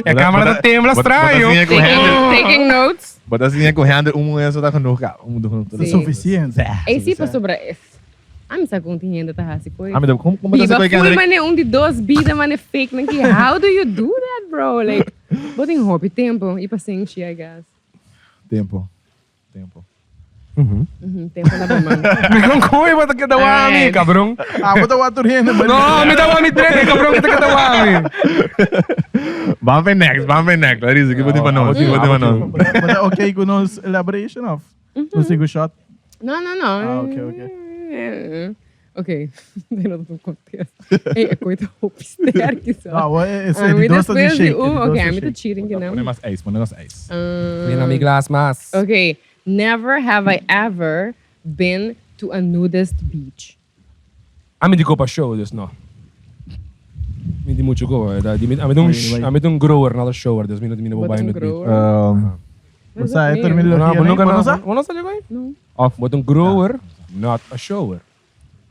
S3: A câmera tá tembla estranho.
S1: Taking notes.
S2: Bota assim é correndo é só tá com é
S4: suficiente.
S1: É sim para sobrar. me sa continhende ta hasi ko.
S2: Ami, como
S1: Biba
S2: tá se
S1: full man de dos bida man fake nang how do you do that, bro? Like, boting hobby tempo, ipa sing siya, I guess.
S2: Tempo.
S1: Tempo na ba man?
S3: Mikong kuwi ba tagkadawami, kabrong?
S4: Ako tawa turhin na
S3: No, may dawami drink, kabrong tagkadawami.
S2: Vamos next. Larissa, que vou te mandar.
S4: But okay ko nos elaboration of. No sigo shot.
S1: No.
S4: Okay.
S1: Okay. Det är något som kontest. Jag kommer inte ihåg sterk så.
S4: De dos de shake.
S1: Okay, I'm inte cheating
S2: Põe
S1: now.
S2: mais ice.
S3: Mina mi glass mas.
S1: Okay. Never have I ever been to a nudist beach.
S3: Ami di ko pa show, dus no. Hindi mucho ko. Ami tong grower, not a shower. Dus minut mina babae nut beach.
S1: Grower?
S4: Basta ito terminologiya
S3: Ano ka
S4: na.
S3: na? Ano sa ko?
S1: No.
S3: Off mo tong grower, not a shower.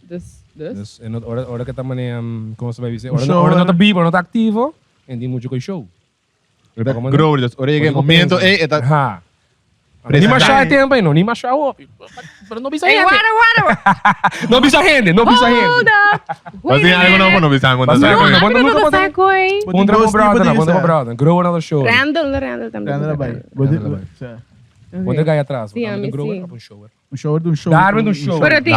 S1: This?
S3: Dus en ora ka tama ni como se vai dizer,
S4: Shower.
S3: ora not vivo, ora not activo, hindi mucho ko show.
S2: Grower, dus ora yung momento, eta...
S3: Ha. Ni masya tempo, no? Ni masya o. Pero no bisa
S1: Hey,
S3: gente.
S1: water!
S3: No bisa gente.
S1: Hold up!
S2: Mas tem algo não, não bisa mo.
S3: Basta
S1: No,
S3: algo,
S1: I'm
S3: Quando
S1: gonna
S3: nunca
S1: go
S3: pode-
S1: sa koy.
S3: Contra mo brother, contra mo brother. Grower not a show.
S1: Randall
S4: Randall bay.
S3: Contra kaya atrás.
S1: Sí, a mí
S3: Grower
S1: sí.
S3: kapon shower.
S4: Un shower dun show.
S3: Darwin dun show.
S1: Pero tem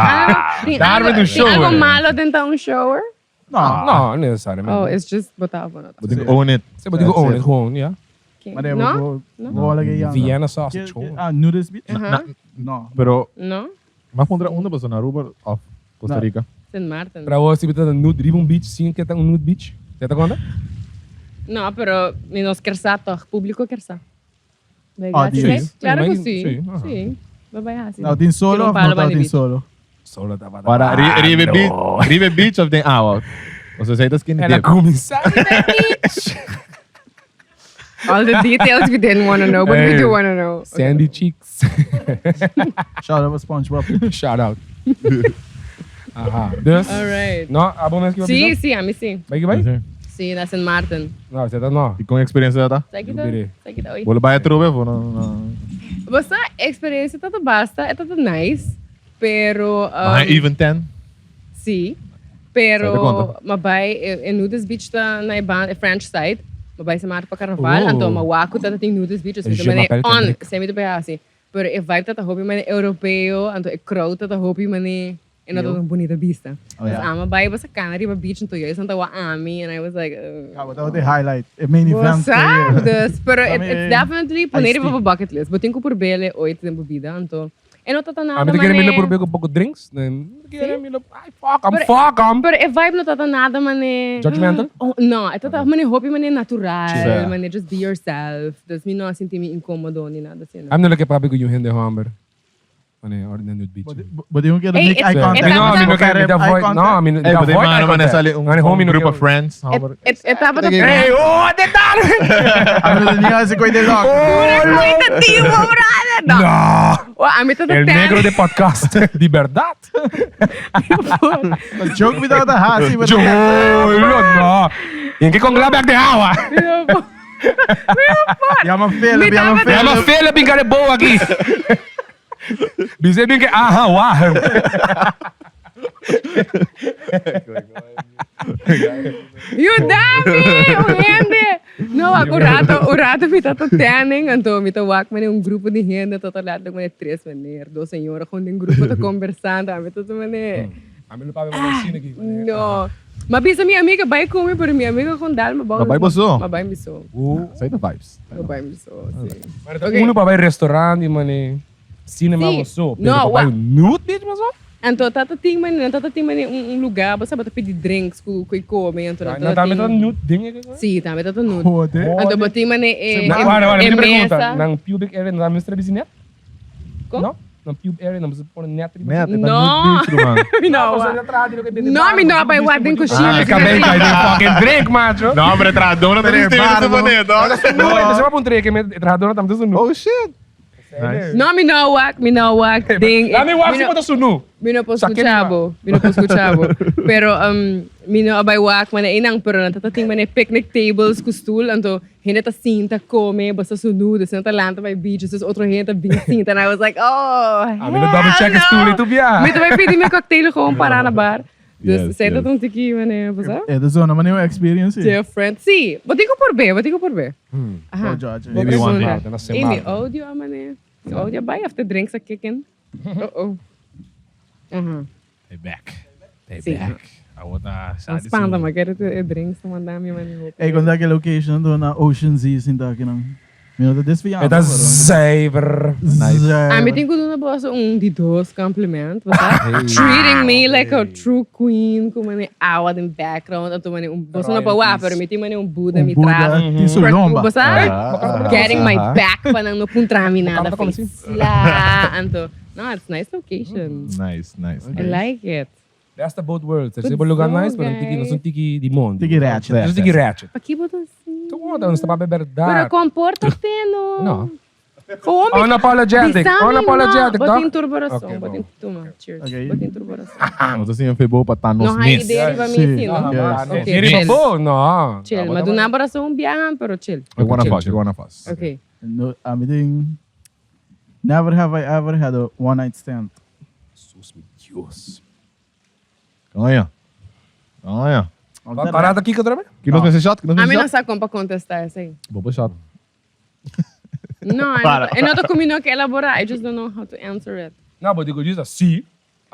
S3: Darwin do shower.
S1: algo malo dentro de um shower?
S4: No.
S3: No, necessariamente.
S1: Oh, it's just botar pa na.
S2: But own it.
S3: Você pode go own it, gewoon, ja.
S1: Okay. No?
S4: Vou lagay yan.
S3: Vienna sausage, gewoon.
S4: Nudist beach?
S1: Aha.
S4: No.
S2: Pero,
S1: No?
S2: mas contra onde você na Aruba of Costa Rica?
S1: St. Martin.
S3: Pra você, você tá nude ribbon beach, sim, que tá nude beach. Você tá conta?
S1: No, pero nos quer sa toch, público quer sa.
S4: Audience.
S1: Claro que
S3: Sí,
S1: sí.
S3: ajá.
S1: Sí. Babay hasi.
S4: Now, din solo of not din solo?
S3: Solo tava.
S2: Para River Beach of the hour. Você sai da skin
S3: Ela
S2: dip.
S3: começar.
S1: All the details we didn't want to know, but we do want to know.
S3: Sandy cheeks.
S4: Shout out to SpongeBob.
S3: Shout out. Aha. Dus,
S1: All right.
S3: no, abonnees que
S1: Sí, sí, a mí sí.
S3: Vai que vai?
S1: Sí, na St. Martin.
S3: No, você tá no.
S2: E com experiência tá?
S1: Sai que
S3: Lubire.
S1: oi.
S2: Vou levar a trove, vou não.
S1: Basta experiência tá basta, é tudo nice, pero
S2: Mas even 10.
S1: sí,
S2: Sai da
S1: pero
S2: conta.
S1: mabay em nudist beach tá na iban French side, mabay sa mar pa carnaval,
S3: Oh.
S1: anto mawaku tá tem nudist beach,
S3: Je
S1: so mane
S3: m'appelle
S1: on,
S3: Kendrick.
S1: semi do assim. Pero e vibe tá hopi mane europeu, anto e crowd tá hopi mane e não tá bonita vista.
S4: Oh,
S1: Mas
S4: yeah.
S1: ama bay basta Canary ba beach to yo, santa wa ami, and I was like
S4: That was the highlight. A main event.
S1: Sabe? Pero
S4: Kami,
S1: it's definitely poner
S4: iced tea.
S1: pa bucket list. But tenho por bele oito de bebida, anto. E não tá nada
S3: Ah, mas querem me por um pouco drinks? Querem me ai, fuck 'em.
S1: Pero e vibe não tá nada, mane.
S3: Judgmental?
S1: Oh, não, é tá mane hobby mane natural,
S2: Chill.
S1: mane just be yourself. Das me não sentir me incômodo ni nada assim.
S3: I'm not like papi ko yung hindi hammer. Ano yung ordinary nude beach.
S4: But you get to
S1: Hey,
S4: make eye
S1: it's-
S4: contact.
S1: it's-
S3: No, I mean,
S1: Eye
S3: okay, avoid. No, I mean,
S2: Hey, but
S3: avoid eye
S2: mano,
S3: contact.
S2: sali
S3: Ngani,
S2: um group
S3: no
S2: of friends.
S1: Etapa tá
S2: Hey,
S3: oh, detalhe!
S4: Ano na niya si Koy de Lock?
S1: Qualitativo, brother! No! Oh, a mí tá
S3: El negro de podcast. De verdad.
S4: Joke without a hasi. But
S3: No. Yung que con glabak de agua.
S4: Yaman fela,
S1: Me
S4: yaman
S1: dava-
S3: Ya
S4: fela.
S3: más fela pingar boa aqui. Dice bien que aha, wah.
S1: You dami! Gente! No, ako rato me tá tanning, anto me tá wak mane grupo de gente, tô lado mane 3 maneira, 2 senhora com grupo tá conversando, a mim tô mane.
S3: A mí no pabe mo cine aqui.
S1: No. Mabisa minha amiga vai comer, pero minha amiga com dal,
S2: Mabay boso.
S1: Mabay miso.
S2: Sai da vibes.
S1: Mabay miso, sim.
S3: Okay. Uno pa vai restaurante, mane. Cinema
S1: Sim.
S3: mo so.
S1: No,
S3: Pero pa vai nude beach mo so?
S1: Anto tata ting man lugar, basta bata pedir drinks ku come, anto
S3: Na dami to nude ding aqui.
S1: Sim, também tata nude.
S4: Pode.
S1: Anto bating man
S3: Wala,
S1: e
S3: me pergunta.
S1: mesa.
S3: Nang pubic area na Mr. Business?
S1: Como?
S3: No? Nang pubic area na Mr. Por net.
S2: Net,
S1: No.
S2: man.
S1: No. No, me não vai guardar em coxinha.
S3: Acabei de fucking drink, macho.
S2: Não, pero tradona também tem isso bonito.
S3: No, ito sa papuntre que me trahador na tamto no.
S2: Oh shit. Nice.
S1: No, me no wak ding.
S3: Lami wak si mo sunu.
S1: Me no po
S3: Sakit
S1: escuchabo. Pero me no abay wak man inang pero natatating man picnic tables ku stool anto hinta sinta come basta sunu de senta lanta by beach is outro hinta bing sinta and I was like, oh,
S3: Ami na double check stoel itu biya.
S1: Me também pedi meu cocktail gewoon para na bar. Dus
S2: Yes,
S1: sei dat
S2: yes.
S1: um tiki man basta.
S4: É da zona, mas não é experience.
S1: Different. Sim, batico por B. Aha.
S4: Oh, George.
S2: Maybe one day.
S3: Maarten, na
S1: Amy,
S3: semana.
S1: audio man. Audio bij after drinks are kicking. Uh-oh. Aha.
S2: Hey back.
S1: Sim.
S2: I want
S1: Ang spanda, maar ik heb drinks te mandar minha mãe.
S4: É quando aquela location do na Ocean Z, assim, tá aqui não. Meu Deus, desviado.
S3: Eta zever.
S2: Nice.
S1: Ah, me tem que dar bossa de dois compliment, treating me like a true queen, com uma aura in background, então mane bossa não para pero me tem mane Buda me traz.
S4: Isso lomba.
S1: Bossa, getting my back para não puntra me nada. Lá, então, no, it's nice location.
S2: Nice.
S1: I like it.
S3: That's the both worlds.
S1: Good
S3: Esse lugar
S1: song,
S3: nice, pero não são tiki de mundo.
S4: Tiki ratchet.
S3: Não tiki ratchet.
S1: Aqui botou assim.
S3: Tu conta, não está para beber
S1: Pero
S3: dar.
S1: comporta-te, no.
S3: No.
S1: Homem,
S3: Unapologetic. Unapologetic,
S1: botin
S3: tá?
S1: turburação,
S3: Okay,
S1: botin tuma. Cheers.
S4: Okay.
S1: Botin turburação.
S2: Não tô assim, foi bom para estar nos
S1: No, hai ideia para mim,
S4: Sim.
S1: sim, no?
S4: Yes.
S1: Okay,
S3: Hindi
S1: chill.
S3: ba po? No.
S1: Chill. Mas do naboração biyahan, pero chill.
S2: You're one of us.
S1: Okay.
S4: No, I'm doing. Never have I ever had a one night stand.
S3: Sus, mi Diyos.
S2: Olha.
S3: Parada aqui que eu trabalho?
S2: Que nos messe shot? Que nos
S1: A mim
S2: messe
S1: não
S2: shot?
S1: sabe como para contestar, assim.
S2: Bobo shot.
S1: No, eu não tô combinando que elaborar. I just don't know how to answer it.
S3: Não, but digo diz assim.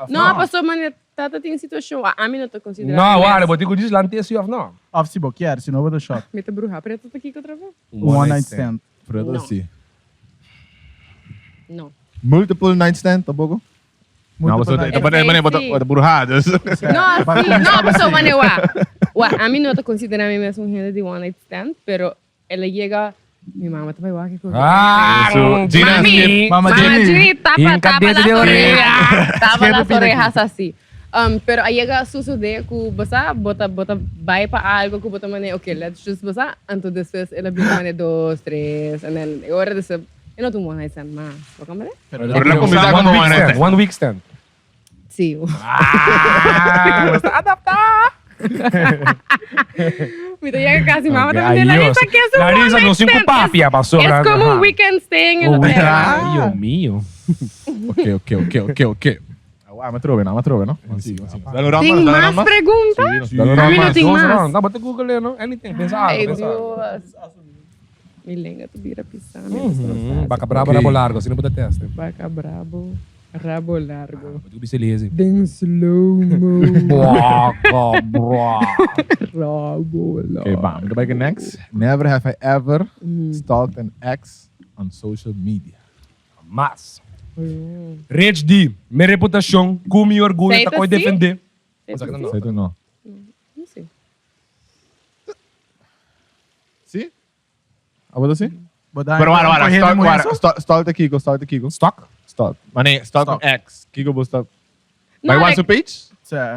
S1: No, a pessoa, mano, tá tem situação. A mim não tô considerando.
S3: Não, olha, but digo diz lante assim of não.
S4: Off se boquear, se não vou dar shot.
S1: Me tá bruxa. Pero tô aqui outra vez.
S4: One night stand.
S2: Fredo
S1: No.
S2: assim.
S1: Não.
S2: Multiple night stand, tampoco? Não, você
S4: night
S2: tá botando burradas.
S1: No, sim. No, a pessoa, mano, a mim não tô considerando mesmo um gente de one night stand, pero ela chega. Minha mamãe tá vai que
S3: Ah,
S2: Gina,
S3: Mami.
S4: Mama
S1: Mama
S4: Jenny.
S1: Jenny tapa
S3: Hinka
S1: las
S3: dentro de
S1: orejas. Tapa
S4: Esquerda,
S1: las
S4: pina
S1: orejas assim. Pero aí chega suceder que basta bota vai para algo que bota mané, okay, let's just basta anto depois ela vem mané 2, 3 and then agora desse eu não tomo mais mais. Vamos ver?
S3: One week stand.
S1: Sim.
S3: Basta adaptar.
S1: Mira, llega casi mamá
S3: Okay,
S1: también.
S3: ayos.
S1: Larissa, ¿qué es un
S3: Larissa,
S1: one
S3: no
S1: night
S3: cinco
S1: stand?
S3: papia, pasó.
S1: Es como
S3: Ajá.
S1: un weekend staying in the
S3: Ay,
S1: hotel.
S3: Dios mío.
S2: Ok. Ah, me trove, no?
S1: ¿Tem más preguntas? A mí no tem más.
S3: Não, bota Google, não? Anything. Pensa algo,
S1: Ay,
S3: pensa algo.
S1: Dios. Mi lengua te vira pisar.
S3: Vaca brava, rabo largo. Assim não pode teste.
S1: Vaca brabo, rabo largo.
S3: Tu bisa lazy.
S1: Then slow-mo.
S3: Vaca brava.
S1: Rabo largo.
S2: Okay, bam. Go back next. Never have I ever stalked an ex on social media.
S3: Mas, Rich D, minha reputação, com meu orgulho,
S1: Sei
S3: tá
S1: tá
S3: com
S1: sim?
S3: defender.
S2: Sei tu não.
S1: Não sei.
S2: Sim? Ah, você sim? Pero stalk the Kiko.
S3: Stock?
S2: Stalk. Mane, stalk an ex. Kiko will stalk.
S1: No,
S2: By
S1: like-
S2: WhatsApp page?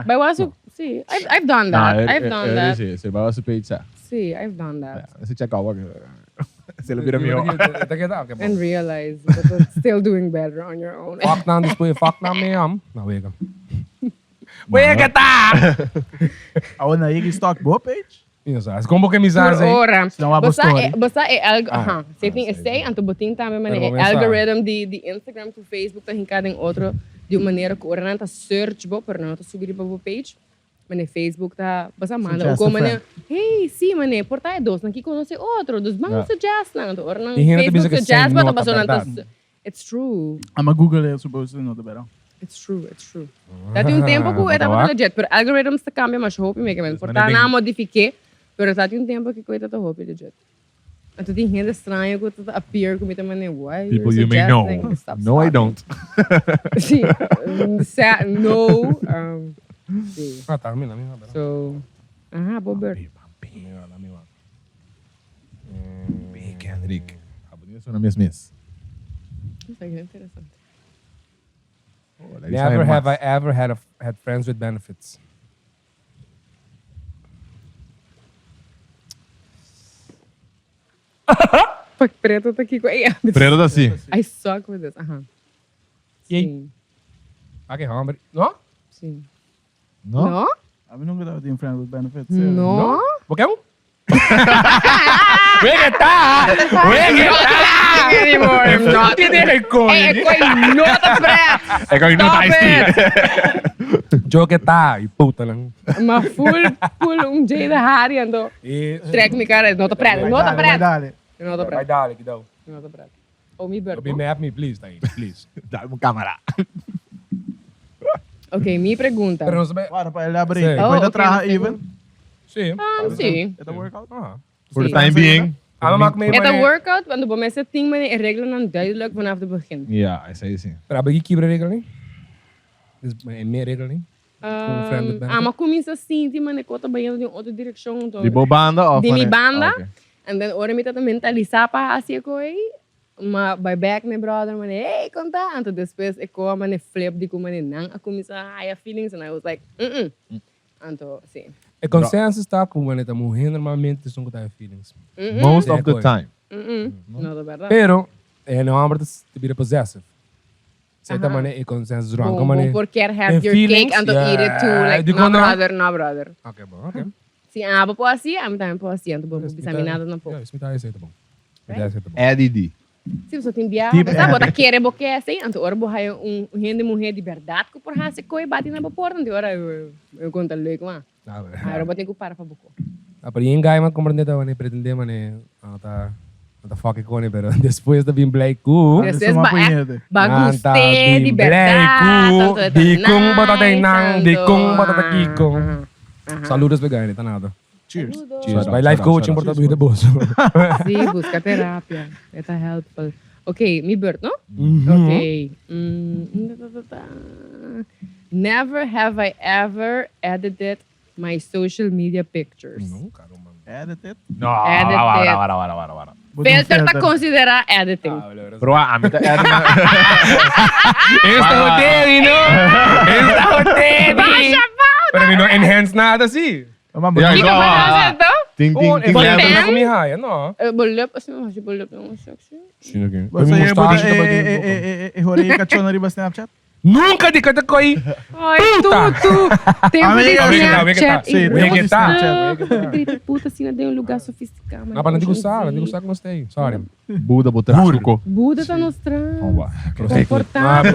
S1: By WhatsApp, see, I've done that. I've done that.
S2: Sim, by WhatsApp page, sa.
S1: See, I've done that.
S2: Esse check out. Se ele vira meu.
S1: And realize that it's still doing better on your own.
S3: Fuck na display, fuck na ma'am. Na, wega. Wega ta!
S4: Aonde na IG stock boa page?
S3: Isso, as como que me
S1: Por
S3: zazem.
S1: hora.
S4: Senão há story.
S1: Basta é algo,
S3: Ah,
S1: você tem sei, anto botin também, mas
S3: Pero
S1: é
S3: começar.
S1: algoritmo de Instagram, do Facebook, tá hincado em outro, de uma maneira que ora não tá search, bo, pero não tá subir para o page. Mas Facebook tá, basta manda,
S4: Suggest
S1: ou como
S4: a friend.
S1: hey, sim, mané, por tá é dois, aqui conhece outro, dos bons suggest, não, ora não,
S3: E ainda tem
S1: Facebook
S3: que
S1: suggest,
S3: say
S1: basta
S3: no,
S1: basta não tá,
S3: verdade.
S1: it's true.
S4: Ama Google é supposed to know the better.
S1: It's true. Dati um tempo que era muito legit, pero algorithms tá cambia, mas hope me que men. Porta na modifiquei, pero dati um tempo que coisa tá hope legit. Então tem gente estranha que tá appear como também why
S2: People
S1: you're
S2: you may know.
S1: suggesting, stop
S2: No, I
S1: stalking.
S2: don't.
S1: Sim, no. Sim.
S3: Ah, tá, mina.
S1: So, Bober.
S2: Big Henrik. Abonneer zo naar Miss Miss.
S1: Isso é interessante.
S3: Never have I ever had friends with benefits.
S1: Fuck, preto tá aqui com...
S2: Preto tá assim.
S1: I suck with this. Aham.
S3: E aí?
S1: Sim.
S3: Okay, hungry. No?
S1: Sim.
S2: Não?
S1: No?
S4: A mim nunca tem friend with benefits.
S1: No?
S3: Porque um? Wegeta!
S1: Não tem
S3: É
S1: coi nota preta.
S2: É que eu não tá
S3: Jogueta e puta lang.
S1: Mas full dia da Harry andou. Trek me cara, nota preta. Nota preta.
S4: Dale.
S1: Nota
S3: Vai
S1: preta.
S3: dale, que dá.
S1: Nota preta. Ou me
S3: Be
S1: berto.
S3: mad me, please, Tayin. Please.
S2: Dá-me câmera.
S1: Ok, me pergunta.
S3: Pero no sabe...
S4: Para para elaborate.
S3: Sim.
S4: Depois da
S1: ok,
S4: traha
S1: mas
S4: even.
S3: Sim.
S1: Sim.
S4: É da workout.
S3: Ah.
S2: For the
S1: Sim.
S2: time being.
S3: Ah, maak me
S1: Het een workout, want op mensen ting men in regelen dan duidelijk vanaf het begin.
S2: Ja, is aí sim.
S3: Pero abagi kibre regeling? Dus é meer regeling? Com friend with benefit?
S1: Maar começa assim, die man kota banhando de outra direção.
S2: Die bobanda of?
S1: Die mi
S2: wanneer-
S1: banda.
S2: Ah, oké.
S1: En dan ora me tata mentalizar para assim coi. Maar bij back ne brother man, hey, conta. En toen depois ik kwam man flip die kom man nang a começa higher feelings and I was like, En toen sim.
S3: É consenso está com o tá morrendo normalmente são com feelings.
S2: Most of the
S3: Decoy.
S2: time.
S1: Não é verdade.
S3: Pero é não há te vira possessive. Certa maneira é consenso wrong. Como
S1: Bom, por quer have
S3: And
S1: your
S3: feelings,
S1: cake and to eat it too.
S3: yeah.
S1: Like,
S3: Di
S1: no
S3: ko na-
S1: brother, no brother.
S3: Okay, bom, okay.
S1: Sim, aba po assim, a mim também po assim. Então, vamos bisa minado na po.
S3: Yeah, isso me tá aí, tá bom. Isso tá bom.
S2: ADD.
S1: Se você tem biar,
S4: Tipo,
S1: você bota querer boque assim, então ora bohai rende mulher de verdade que por raça coi bate na porta, então ora eu conto lhe com a. Aí eu botei que para boco.
S3: Ah, pero yung guy man comprende tá, mane pretende mane tá fucking com pero depois da bem black ku.
S1: Vocês
S4: Uma punheta.
S1: bagunste de verdade.
S3: Di kung batata nang, di kung batata kikong. Saludos pe guy, tá nada.
S4: Cheers.
S3: Cheers.
S2: Shout
S3: By
S2: out,
S3: life
S2: shout out,
S3: coaching
S2: shout out.
S3: porta do bolso.
S1: Sim, busca terapia. Está helpful. Ok, me bird, no? Ok. Never have I ever edited my social media pictures.
S3: Não, caramba.
S4: Edit it.
S2: No,
S1: Edit
S2: wara.
S1: Filter tá considerar editing.
S2: Bro, a mim tá
S3: Esta hotel, no? Esta hotel. Pero mi no enhance nada assim.
S4: Vamos
S2: Yeah,
S1: Hindi ka
S2: ikaw,
S1: ba
S2: ah.
S1: nasa ito?
S2: Ting,
S3: Oh,
S2: ting, ting.
S1: But
S3: level
S1: then-
S3: na kumihaya, no?
S1: Bulip, assim, mas bulip lang sexy.
S3: Sino que?
S4: Você
S3: Meu
S4: ia
S3: mustache
S4: botar
S3: tá batendo.
S4: horei cachorro riba Snapchat?
S3: Nunca di kata ko ay.
S1: Ai, tudo! Tem um
S4: Amiga,
S1: Snapchat.
S4: Sim,
S1: e-
S4: temos
S3: Snapchat.
S1: Grita puta assim, tem um lugar sofisticado.
S3: Ah, para não gostar que gostei. Sorry.
S2: Buda botar suco.
S1: Buda tá mostrando.
S3: Prosecco.
S1: Confortável.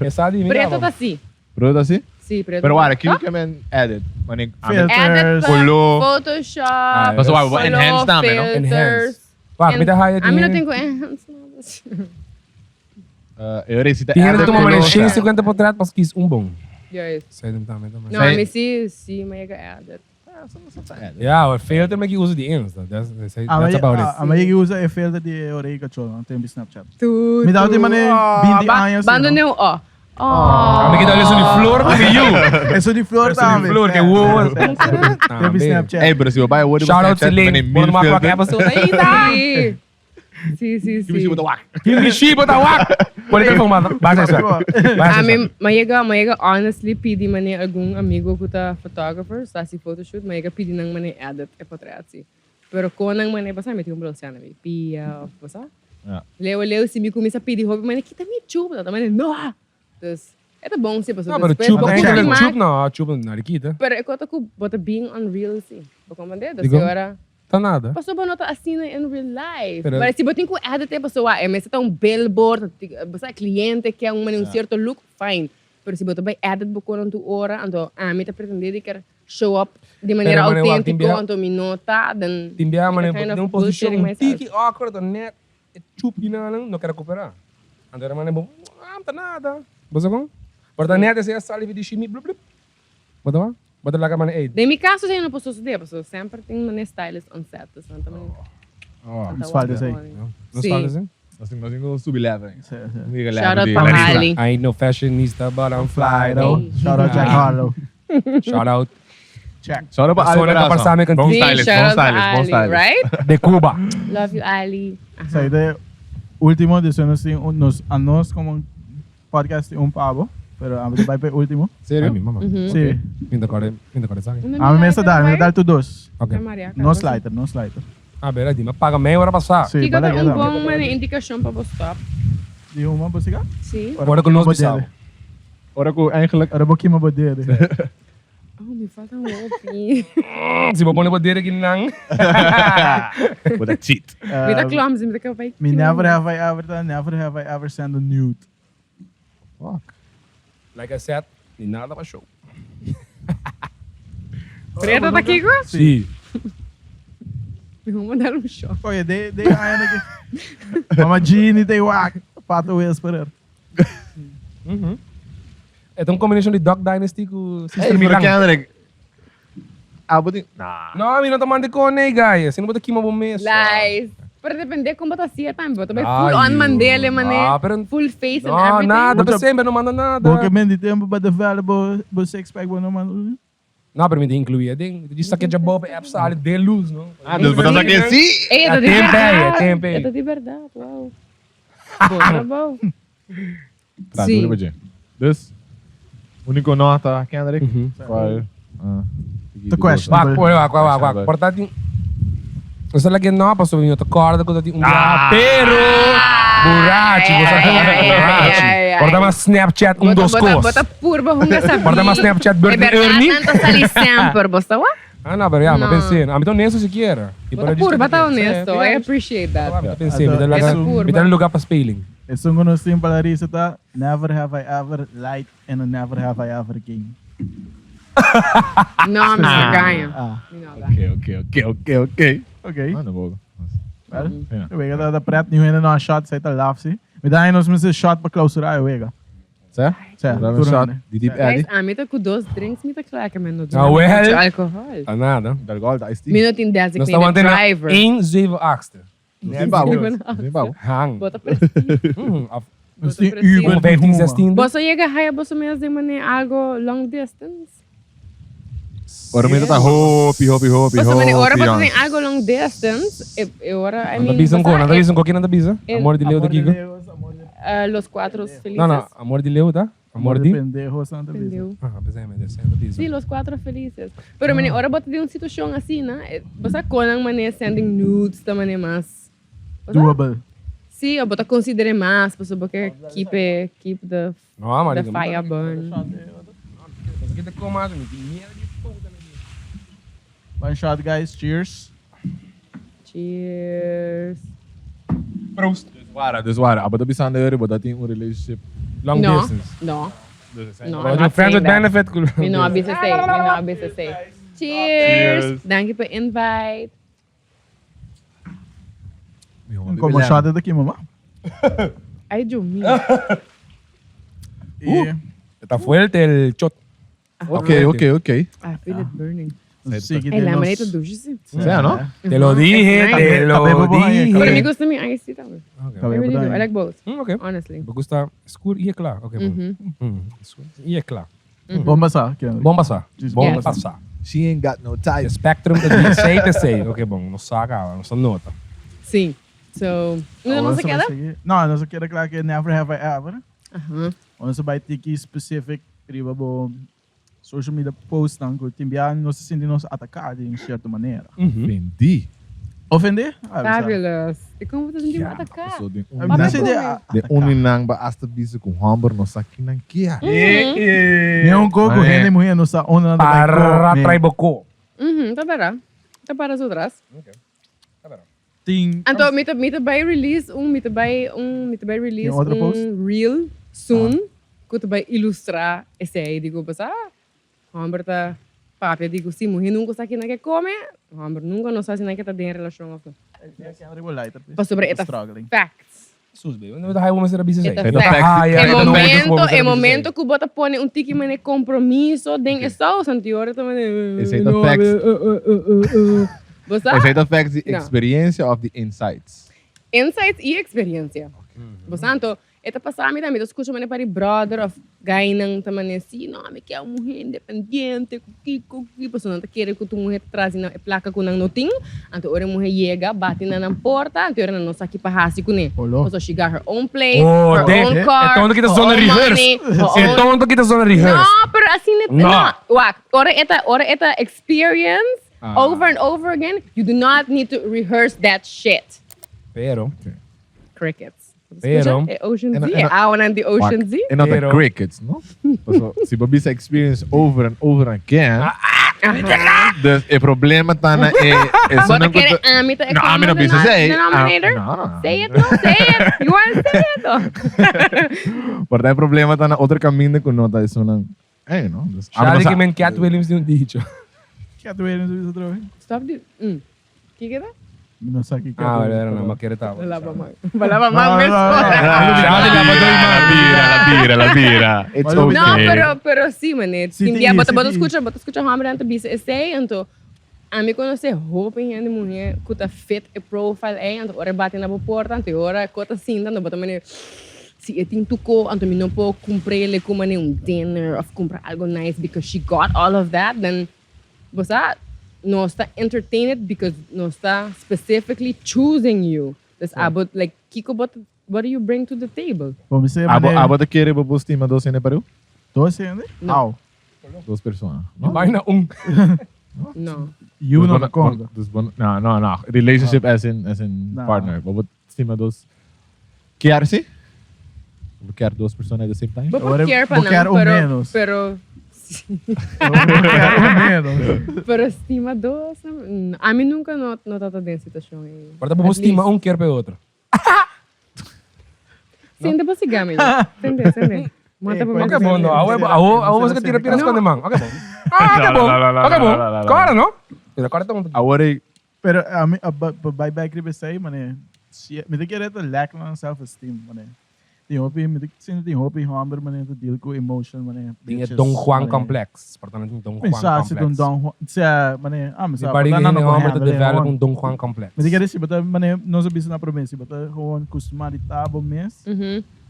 S3: Essa de mim.
S1: Preto tá assim.
S2: Bro, tá assim?
S1: Sim, preto.
S2: Pero wara,
S1: Tá?
S2: aquilo que eu edit. Maning,
S4: Filters.
S1: Edit,
S2: Color.
S1: Photoshop.
S3: Mas
S2: wala, wala, enhance namin, no?
S1: Filters.
S3: Wag, may haya
S1: A mim não
S3: din.
S1: tem com enhance nada.
S2: eu recita
S3: Tingnan
S2: edit
S3: ito mga
S2: color.
S3: 150 portrait pas kis bom.
S1: Yes.
S3: Sa idem tama tama.
S1: Não, mas sim, mas é edit.
S3: Yeah, o filter may uso di Insta. That's about it.
S4: A maigi usa é filter de horei cachorro, não tem Snapchat.
S1: Tudo.
S4: Me dá o tema de 20 anos.
S1: Bando neu, ó.
S3: Kami kita ulit ni Flor ko you.
S4: Isso de flor
S3: Eso ni Flor que wo.
S4: Tem Snapchat.
S2: Hey, bro, se eu buy a word
S3: Shout out to
S2: Snapchat,
S3: Link.
S2: maning
S3: Por
S2: mil
S3: mga kwak
S2: filter.
S3: episode. Ay, da!
S1: Sim.
S2: Give me shit with the whack.
S3: Kimi Shibo tawak. Pwede ka pong basa sa.
S1: A mim, maiga honestly pedi mane algum amigo que tá photographer, sa si photoshoot, maiga pedi nang mane edit e portrait. Pero ko nang mane basta me tinha um bronzeado na pia, basta.
S2: Yeah.
S1: Leo se me começa a pedir hobby, mane kita me chupa, tá mane no. Dus é bom se passou.
S3: No, pero chup na rikita.
S1: Pero eu conto que bota being unreal sim. Vou compreender, da
S3: Digo?
S1: senhora.
S3: Tá nada.
S1: Passou ba nota assim in real life.
S3: Pero-
S1: Mas se botin ko edit é passou é mas tá um billboard, basta cliente que é um certo look fine. Pero se botar vai edit buko nang 2 horas, então a mim tá pretender de quer show up de maneira
S3: Pero, mane, wag,
S1: autêntica,
S3: timbia-
S1: então me nota, then
S3: Timbia man
S1: kind of
S3: yung position
S1: bullshitting myself.
S3: tiki awkward on net. Chup na lang no quero recuperar. Andera man bom. Tá nada. Basta ko? Porta net é sali de chimi blub blub. Bota ba? Bota lá ka man aid.
S1: De mi caso já não posso estudar, porque sempre tem uma stylist on set, então também.
S2: Oh,
S4: Nos falta isso aí.
S3: Não
S1: Sim.
S3: fala assim?
S2: nós temos subileva.
S1: Shout out pra Mali.
S3: I ain't no fashionista, but I'm fly though.
S1: Hey.
S4: Shout out Jack Harlow.
S3: Shout out.
S4: Check.
S2: Shout out pra
S3: Só
S2: Ali
S3: na
S2: Peração.
S3: passar, me
S2: Bom
S1: Sim,
S2: stylist,
S1: shout
S2: bom
S1: out pra
S2: stylist, bom
S1: Ali,
S2: stylist.
S1: right?
S3: De Cuba.
S1: Love you, Ali.
S4: Isso aí de último, de nos a nós como podcast pavo, pero a mim vai para último.
S3: Ay,
S2: Sério?
S3: mi mamá.
S4: Sim.
S3: Minta kore sa akin.
S4: A mim me dar tu dois.
S3: Okay.
S4: No slider.
S3: Ah, verdade, mas paga meia hora passar.
S4: Sim,
S1: Kika
S4: balaga
S1: tá
S4: lang.
S1: bom, mano, indicação para você stop.
S4: Di Huma ba siya?
S1: Sim.
S3: Agora que nós bisau.
S2: Ora ko eigenlijk...
S4: Ara ba kima ba dere?
S1: Oh, me falta um open.
S3: Se você pôr na bandeira aqui, não.
S2: With a cheat.
S1: Me dá clumsy, me dá que eu vai.
S4: Me never have I ever sent a nude.
S2: Fuck.
S3: Like I said, nem nada pra show.
S1: Preta tá aqui, Gu?
S3: Sim.
S1: Me vou mandar um choque.
S4: Oye, de ayun lagi. Mama Gini tayo wak. Pato wes pa rin.
S3: É uma combinação de Dog Dynasty com Sister
S2: Hey, voor de
S3: Milang.
S2: kinderen. Abuting... Nah.
S3: Não, eu não tô mandando com ele, guys. Você não pode queimar bom mês.
S1: Lies. Para depender como tá assim, tá? Bota bem
S3: Ai,
S1: full on mandele, mané.
S3: pero-
S1: Full face and
S3: Não,
S1: everything.
S3: nada. Pra sempre, não manda nada.
S4: Boka men di tempo ba develop bo six pack ba naman.
S3: Não, para mim tem que incluir. Tem que sacar de boa para apps ali de luz, não?
S2: Ah, dus we dan zeggen, zie!
S1: Ei,
S3: É
S1: tá de
S3: tempo,
S1: verdade.
S3: é tempo.
S1: É tá de verdade, uau. Bom, bom.
S2: Tá,
S1: Sim.
S2: doe je. Dus, único nota, Kendrick. Voor...
S4: The question.
S3: Wak. Portanto, você lagi não passou em outra corda quando tem pero burachi, você burachi. Portanto, mas Snapchat dos cos.
S1: Bota purba hunga sabi.
S3: Portanto, mas Snapchat Bernie Ernie.
S1: Nanto sali sempre, bosta wa?
S3: Ah, não, pero
S1: No.
S3: pensei. Ah, então nisso sequer.
S1: Bota purba, tá honesto. I appreciate that.
S3: Pensei,
S4: Essa
S3: me dá lugar para spelling.
S4: Ito nga no simple Larissa ta. Never have I ever lied and never have I ever game.
S1: No, me ganha.
S4: Ah,
S2: Oké.
S4: okay.
S2: Ah, dan boven.
S4: Well,
S2: Ja.
S4: wega da da pret nu in na shot sa ita lafsi. Me dai nos mis shot pa clausura wega.
S2: Zeg?
S4: Zeg,
S2: Dan een
S4: doe
S2: shot.
S4: dan.
S2: Die diep
S1: Guys,
S2: Eddie.
S1: a mim tá com 2 drinks, me tá claro que eu não
S3: Ah, well.
S1: alcohol.
S3: Ah, nada.
S2: Daar gold, iced tea.
S1: Minuto em
S3: Nós estamos
S1: designated
S3: mantendo
S1: driver.
S3: 1,78.
S2: Nee, bouwen. Nee, bouwen.
S3: Hang.
S1: Bota pra cima.
S4: Dus die
S1: precies.
S4: uber
S3: Om 15, 16.
S1: Bossa chega raia, bossa mesmo de mané algo long distance.
S2: Waarom is dat dan hoopie.
S1: Bossa mané, ora bota tem algo long distance. E ora, I mean,
S3: Nada bisa quem nada bisa. Amor de Leo daqui.
S1: los 4 felices.
S3: Não, amor de Leo, tá? Amor de.
S4: pendejo Santa Luisa.
S1: Entendeu?
S3: Ah, pensei, me descendo bisa.
S1: Sí, los 4 felices. Pero mané, ora bota de uma situação assim, né? Bossa conan mané sending nudes da mané mas.
S4: Doable.
S1: Sí, eu bota considere mais, bossa porque keep the
S3: Não, mas
S1: the fire burn.
S3: Mas aqui tá com mais, me tem dinheiro de puta.
S4: One shot guys, cheers.
S1: Cheers.
S3: Prost.
S2: Dus waren. Maar dat is aan de euro, dat in een relationship.
S3: Long
S1: No,
S3: distance.
S1: no. No,
S3: But
S1: I'm
S3: your
S1: not
S3: friends
S1: saying
S3: with
S1: that.
S3: benefit.
S1: Me não abisa say. Me não abisa say. Cheers. Thank you for invite.
S4: Como shot daqui, mama.
S1: Ay, Dios mío.
S4: E
S3: Está fuerte el shot.
S2: Oké.
S1: I feel it burning.
S4: sige
S1: Ay, la
S4: nos-
S1: manita dulce.
S2: Ja, no?
S3: Te lo dije, te lo
S1: Pero me
S3: dije.
S1: gusta mi ice tea también. I really do. I like both,
S3: Okay.
S1: honestly.
S3: Me gusta escuro y claro. Okay. Y claro.
S4: Bomba sa. Ken.
S3: Bomba sa. Bomba
S1: Yes.
S3: passa.
S2: She ain't got no time.
S3: The spectrum de 6 a 6. Ok, bom. Não saca, não nota.
S1: Sim. So, não se queda?
S4: Não, não se queda claro que never have I ever.
S1: Ajá.
S4: Ono sa by tiki specific riba bo social media post nang ko timbian no se sindi nos atacado em certa maneira.
S2: Vendi.
S4: Ofender?
S1: Fabulous. E como você sentiu atacar?
S2: So, de
S4: Não sei de
S2: de uninang ba hasta bisa kung hamburger no sakin ng kia.
S4: nenhum coco
S2: É.
S4: rende mulher no sa ona
S3: Para traibocó.
S1: Tá para. Tá para as outras.
S4: ting
S1: Então, me vai release
S4: Yung outro post?
S1: reel soon. Que tu vai ilustrar esse aí. Digo, Humber tá papi. Digo, sim, mulher nunca sabe que come. Humber nunca não sabe que tá dentro da relação. Para sobre eta
S4: struggling.
S1: facts.
S3: Sus, baby. Não vai uma ser bisa
S1: Eta
S3: sei.
S1: facts. É momento que o bota põe um tique mene compromisso den estou santiora também.
S2: Is it the facts?
S1: Você?
S2: Is it the facts, the
S1: No.
S2: experience of the insights?
S1: Insights e experiência. Portanto, esta passada me também escuto mane para brother of gainang também assim, não, me quer uma mulher independente, que pessoa não quer que tu mulher traz na placa com não tem, então ora mulher chega, bate na porta, então ora não sabe para hasi com né.
S4: Olô.
S1: So she got her own place,
S3: Oh,
S1: her
S3: damn.
S1: own car,
S3: É tonto que tá
S1: her
S3: zona
S1: own
S3: reverse.
S1: money, her
S3: É
S1: own-
S3: tonto que tá zona reverse.
S1: No, pero assim
S3: No.
S1: não. Wak, ora esta experience over and over again, you do not need to rehearse that shit.
S3: Pero,
S1: Crickets.
S3: Pero,
S1: Ocean
S2: En-
S1: Z.
S2: en-
S1: Awan aan die Ocean Z.
S2: En not the
S3: Pero-
S2: crickets, no? So, si Bobby sa experience over and over again, dus het probleem met Tana is...
S1: Bota kere amita
S2: No, amin na bisa say.
S1: denominator.
S2: No.
S1: Say it, no, say it. You want to say it, though.
S2: Pero het probleem met Tana otro camino que nota is zo'n... Eh, no? Dus,
S3: sabi que men Cat Williams yung dicho.
S4: Kaya tuwin sa isa trove.
S1: Stop the... Kika na?
S4: Minasaki ka.
S3: Wala na, makirita ako.
S1: Wala pa mag. Wala pa mag.
S2: La bira. It's
S4: No,
S2: okay.
S1: No, pero sí, mané.
S4: Sí,
S1: India,
S4: sí,
S1: bota
S4: sí.
S1: escucha hammer anto bisa essay, anto a mim conhecer roupa em de mulher, kuta fit e profile anto ora bate na porta, anto ora kota cinta, anto bota mané se eu tenho tuco, anto me não pode comprar ele como dinner of comprar algo nice because she got all of that, then você não está entertained because não está specifically choosing you. Dus about like Kiko, what do you bring to the table?
S4: Vamos ser,
S2: Abo te quiere Bobo estima dos en Peru?
S4: Dois ainda?
S1: Não.
S2: Dos personas. No?
S3: Bye na
S1: No.
S4: You
S2: Dus
S4: não
S2: bon-
S4: conta.
S2: dus bon- no. Relationship as in
S4: No.
S2: partner. Bobo estima dos. Quer si? Quer dos personas at the same time?
S1: Vou
S4: Agora
S1: quer
S4: vou
S1: para
S4: quer
S1: não,
S4: o menos.
S1: pero
S4: Menos.
S1: pero estima dos, a mim nunca notado dessa situação.
S3: Parta po estima quer pe outro.
S1: Sim, depois se gama. Entende. Mata por
S3: Okay, bom, no. Awo mas ka tira-tira sa kanimang. Okay, bom. Okay, bom. Okay, bom. Kora, no? Kora tamo.
S2: Agora,
S4: Pero a mim, by back ribe say, mané, me te querer te lack ng self-esteem, mané. Tem hopi, me te sin tem hopi hamber, mané, to deal ko emotion, mané.
S3: Tinha Don Juan complex. Parta na Don Juan
S4: Pensa se
S3: complex.
S4: Don Juan, siya, mané,
S3: Di
S4: sa
S3: bari
S4: pata
S3: nga
S4: na
S3: yung hammer to
S4: handle
S3: develop
S4: yon.
S3: yung Don Juan complex.
S4: Me te querer si bata, mané, não sabia na promessa, bata gewoon kusma di tabo mes.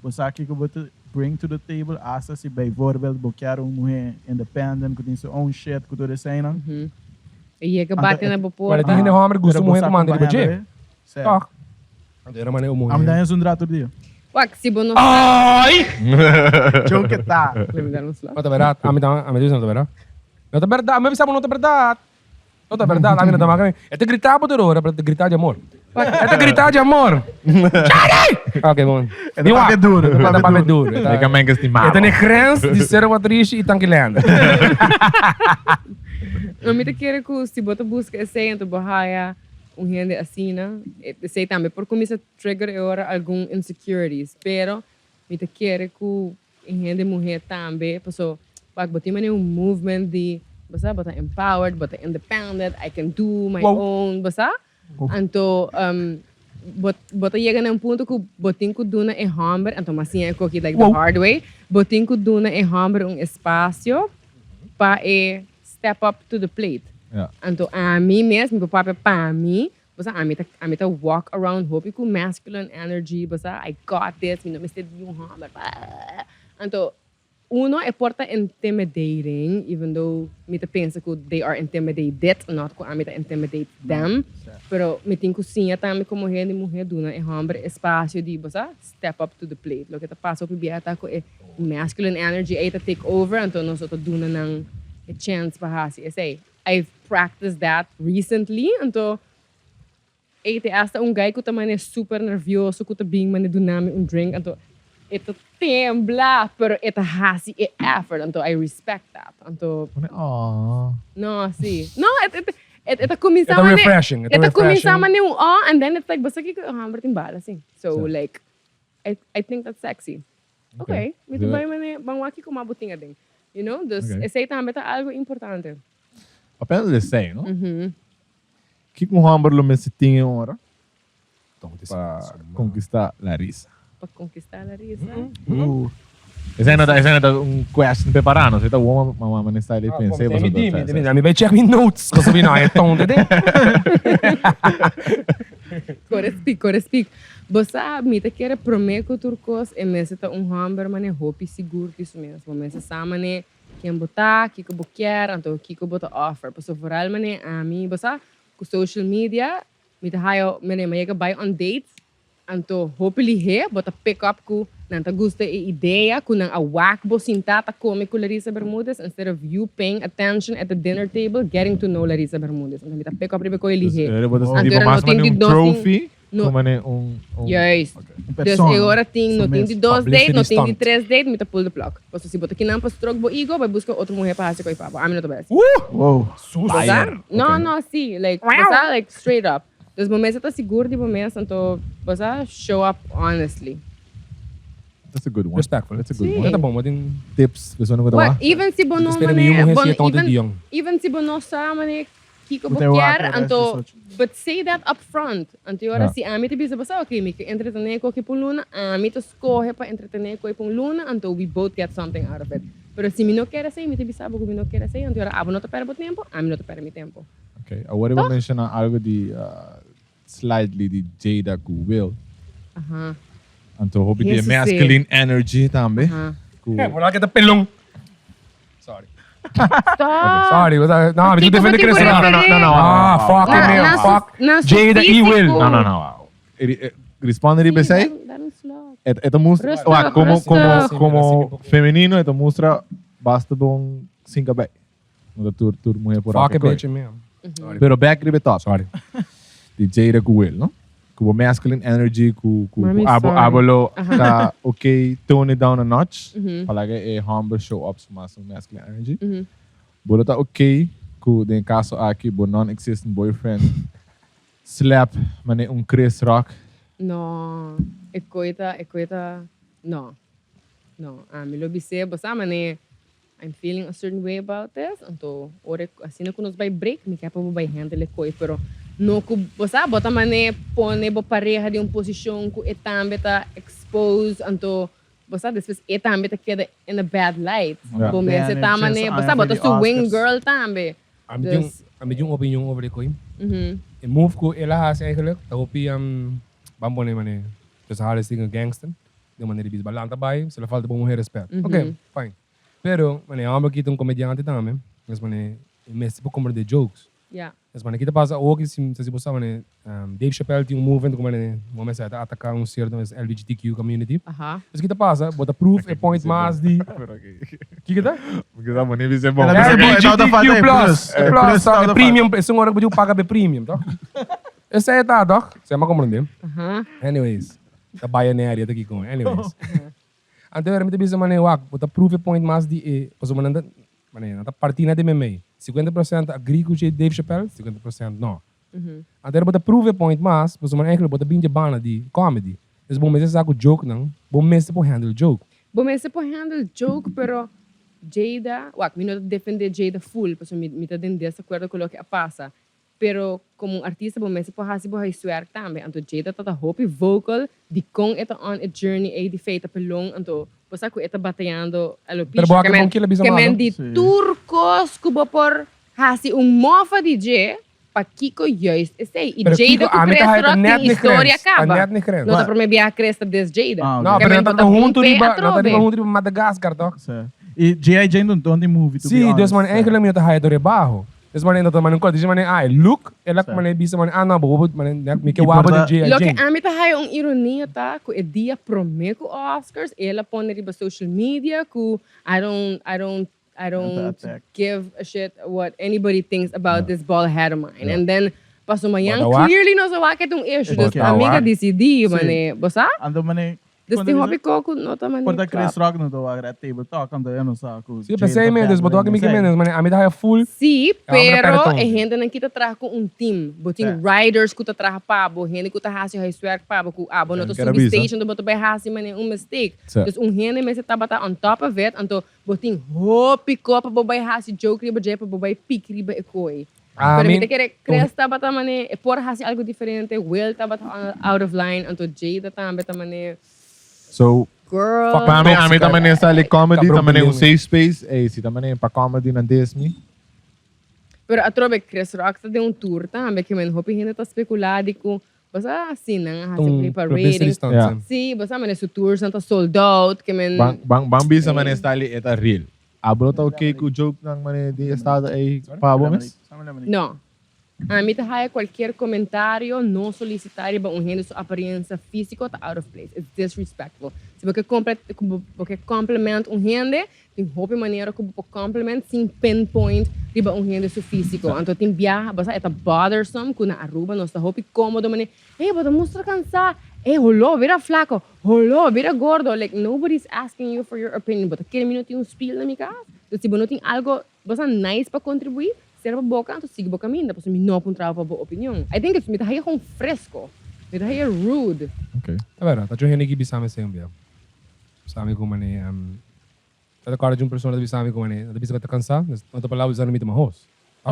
S4: Você aqui que eu vou bring to the table, asa se bijvoorbeeld boquear uma mulher independent, que tem seu own shit, que tudo assim, não?
S1: E é que bate na
S3: Wala
S1: porta.
S3: tingin ni hammer gusto mo yung
S4: Pero
S3: kumanda di ba,
S4: bosa
S3: Jim?
S4: Certo.
S3: Tak. Ang dira man ay umuhi.
S4: Am dayan sundrato dia.
S1: Wak, se bono.
S3: Ay!
S4: Joke tá.
S1: Let me dar um slap.
S3: Nota verdad. Ami diz nota verdad. Nota verdad. Ami bisa mo nota verdad. Nota verdad. Ami nota kami. Ito gritar po duro. Ito gritar de amor. Ito gritar de amor. Shari! Okay, bom.
S4: Ito papel duro.
S3: Ito papel duro.
S2: Ika
S3: Ito
S2: men estimado.
S3: ni grens di 0,3 e tankilanda.
S1: Eu me te quero que se bota busca esse ento bahaya gente assim, né? Sei também por começar trigger agora algum insecurities, pero me te quero que gente mulher também, pessoal, pag botar movement de, basta bota empowered, bota independent, I can do my own, basta. Anto bota chega num ponto que botin que duna é hammer, anto assim é que like the hard way, botin que duna é hammer espaço para step up to the plate.
S2: Yeah.
S1: Anto a mim mesmo, meu papai para mim, basta a mim tá walk around hope com masculine energy, basta I got this, me não me sei de hammer. Anto uno é porta intimidating, even though me te pensa que they are intimidated, not que a mim te intimidate them. Pero me tenho que sim também como mulher duna é hammer espaço de basta step up to the plate. Lo que tá passa op biata ko é masculine energy aí tá take over, então nós outro duna nang a chance para hasi. I I've practiced that recently, então ete hasta guy que também é super nervioso, que também mane dunami drink, então ito tembla, pero ito hasi e effort, então I respect that. Então
S2: Oh.
S1: no, sí. No, ito comienza
S3: Ito refreshing.
S1: ito comienza man yung and then it's like basta kiko hammer timbala sing. So like I think that's sexy. Okay. Mito ba man bangwaki ko mabuting ading. You know, dus esse também tá algo importante.
S2: Apenas eles sei, não? Que com hamburger lo mesitinho ora para conquistar Larissa.
S1: Para conquistar Larissa.
S2: Essa é um question preparando. Você tá bom, mamãe está ali pensando.
S3: Ami vai check me notes. Kasi vi na itong dede.
S1: Corre speak. Bosa, me te quer prometo turcos e me tá hamburger mane hopi seguro que isso mesmo. Me se sama ne quem botar, que boquer, então que bota offer. Paso foral mane a mim, bosa, com social media, me te hayo mane maiga buy on dates. Então hopefully he bota pick up ku Nanta gusta a ideia kung nang awak bo sintata come com Larissa Bermudez instead of you paying attention at the dinner table, getting to know Larissa Bermudez. Então, mita peko pribe ko ilihe.
S2: Tipo, mas um trophy, como
S1: Yes. Dus agora tem no tem de 2 dates, no tem de 3 dates, mita pull the plug. Posso se bota que não para stroke bo ego, vai buscar outra mulher para fazer com papo. A mim não tá bem.
S4: Wow.
S1: No, sim, like, basta like straight up. Dus momento tá seguro de momento, então basta show up honestly.
S2: That's a good one.
S3: Respectful.
S2: That's a good
S1: Sim.
S2: one.
S3: Tá bom, mas tem...
S2: Tips, gusto nyo ko
S1: What?
S2: daw?
S1: Even si bono
S3: Espera mo yung mga siya tonto diyong.
S1: even si bono sa mane kiko
S4: Ute
S1: bokyar
S4: wako,
S1: anto
S4: rest is
S1: but say that up front. Anto yora
S2: Yeah.
S1: si ami te bisa basa okay, mi entretener ko ki pong luna, ami to escoge pa entretener ko pong luna anto we both get something out of it. Pero si mi no quer say, mi te bisa ko mi no quer say, anto yora abo no te perde tempo, ami no te perde mi tempo.
S2: Okay. What about mention algo di slightly di Jada ku Will?
S1: Aha.
S2: Anto hobi di
S1: Yes,
S2: masculine energy tambe.
S1: Aha.
S3: Wala kita pelong. Sorry.
S1: Stop.
S3: Sorry. No, I'm defend the Chris
S1: tipo
S3: Rock.
S1: referir.
S3: Ah, fuck
S1: Na-
S3: him.
S1: na-
S3: Fuck
S1: na-
S3: Jada
S1: físico.
S3: Evil.
S2: No. Responde di besay?
S1: Dar un slot.
S2: Ito mostra,
S1: Resta-
S2: como
S1: resta-
S2: como feminino, ito mostra basta bom cinco bay. No tur mulher por
S3: Fuck
S2: aqui.
S3: bitch, man. Sorry.
S2: Pero back ribe top.
S3: Sorry.
S2: Di Jada ku Will, no? Kubo masculine energy, ku
S1: Mami, sorry.
S2: abolo ta okay, tone it down a notch.
S1: Mhm.
S2: Palagi humble show ups mas masculine energy.
S1: Mhm.
S2: Bolo ta okay, ku den caso aqui bo non-existent boyfriend slap mane Chris Rock.
S1: No, ecoita, no. Me lo bise, basta mane, I'm feeling a certain way about this. Anto, ore, assim na kunos by break, me kaya pa mo by handle koi, pero no ku, basta, bota mane, pone bo pareja de posisyon ku etambe ta expose, anto, basta, después etambe ta queda in a bad light.
S2: Yeah.
S1: Bo mese
S4: Then
S1: ta
S4: it's
S1: mane,
S4: just
S1: basta,
S4: for
S1: bota
S4: the
S1: su wing
S4: Oscars.
S1: girl tambe.
S3: Ami yung opinion over the coin.
S1: Mhm.
S3: In move ko ilahas eigenlijk. Tahopi bambo na mane. Just halos ting gangster. Di man nilibis balanta bay. Sila falta po mo respeto. Okay, fine. Pero mane ang makita ng komedyante tama. Mas mane mes po kumar de jokes.
S1: Yeah.
S3: Mas mane kita pasa okay sa sibusa mane Dave Chappelle yung movement ko mane mo mesa atacar certo LGBTQ community.
S1: Aha.
S3: Mas kita pasa, bota proof a point mas di. Kikita?
S2: Porque da mane bise bom.
S4: Ela bise bom.
S3: LGBTQ plus.
S4: Plus,
S3: Plus, premium. Isang oras ko yung paga premium, to? Essa é tá, doc? Você me compreende?
S1: Aha.
S3: Anyways, the binary ito kiko. Anyways. Ante era me bisa mane wak, bota proof a point mas di paso mananda nata partina de meme. 50% agree com o Dave Chappelle, 50% não. Ante era bota proof a point mas, paso man eigenlijk bota binge bana di comedy. Dus bom mes sa ko joke nang, bom mes po handle joke.
S1: Bom, esse por handle joke, pero Jada, me não defender Jada full, porque me tá dentro dessa acordo com o que passa. Pero como artista, bom, esse por hasi por swerk também. Anto Jada tá hopi vocal de com eta on a journey aí de feita pelong, anto posa ko eta batalhando alopisha.
S3: Pero buha ka bang kila bisa
S1: que men
S3: malo?
S1: di
S4: Sí.
S1: turcos kubo por hasi mofa DJ. Pa Kiko juist is hij.
S3: Pero
S1: Jada
S3: Kiko,
S1: ku
S3: tá
S1: Chris Rock
S3: net
S1: tem
S3: ni
S1: história
S3: Chris.
S1: acaba.
S3: Net ni Chris.
S1: Não tá para me a cresta des Jada.
S4: Ah,
S3: No,
S4: okay.
S3: pero
S1: Kaya
S3: nata
S1: bota
S3: hunto
S1: pé
S3: riba,
S1: atrás,
S3: nata
S1: eh.
S3: hunto riba Madagascar, doc.
S4: E G.I. Jane don't the movie, to be
S3: Sim,
S4: honest.
S3: Deus man, eigenlijk lang nata haya do rebaho. Deus man, nata man ko, Deus man, look, elak
S4: Sim.
S3: man bisa man, não, bobo man, me que
S4: E
S3: wabo
S4: porta-
S3: de G.I.
S1: Lo que
S3: Jane.
S1: a mim tá aí ironia tá, que é dia prometo Oscars, ela põe riba social media, que I don't
S4: attack.
S1: give a shit what anybody thinks about this bald head of mine. And then paso manhã
S3: Bota wak?
S1: clearly não se wak itong issue.
S4: Bota
S1: Dus amiga
S3: wak?
S1: decidi,
S4: Sim.
S1: mane, bosa?
S4: Ando mane.
S1: Dus tem hobby ko kung nota mane.
S4: Porta Chris Rock no do agra table talk ando eu não sa ku.
S3: Sim, pensei mesmo, Deus botou aqui me menos, man, a me haya full.
S1: Sim,
S3: É uma
S1: pero
S3: peretão.
S1: é gente não kita traga com team. Boting riders que tá traga pabo, gente que tá hasi high swag pabo, ku abo no to
S2: Quero
S1: sub
S2: avisar.
S1: station do boto by hasi mane mistake.
S2: Certo.
S1: Dus gente mas tá bata on top of it, anto boting hopi ko pa bobai hasi joke riba jepa bobai pick riba ekoi. Pero
S3: mean,
S1: mita kere Chris tá bata mane é por hasi algo diferente, Will tá bata out of line, anto Jada tá bata mane
S2: So,
S1: girl.
S2: para mim, a mim também é sali comedy,
S3: Cabrão
S2: também é um
S3: problema.
S2: safe space. Se também é para comedy na Disney.
S1: Pero atrobe Chris Rock tá de tour também que men hopi gente tá especulado com basta assim, não hasi para ratings.
S2: Yeah.
S1: Sim, basta mane su tour santa sold out, que men
S2: Bang bisa man style eta real. Abro ta okay ku joke nang man di estado ay pabo mes.
S1: No. A mim tá qualquer comentário não solicitar para sua aparência física tá out of place. It's disrespectful. Se você complementa gente, tem roupa maneira que você complementa sem pinpoint riba gente seu físico. Então tem viaja, basta é bothersome que na Aruba não está roupa cômodo, mas bota mostra cansar. Hello, vira flaco. Hello, vira gordo. Like, nobody's asking you for your opinion. But aquele minuto tem spiel na minha casa. Então, se você não tem algo nice para contribuir, serve boca, então siga boca minha. Depois, me não apontar para a opinião. I think it's me tá com fresco. Me tá rude.
S2: Okay.
S3: É verdade. Tá jogando aqui bisame sempre. Bisame como né. Tá cara de uma pessoa da bisame como né. Da bisame tá cansado. Não tá palavra usando me host.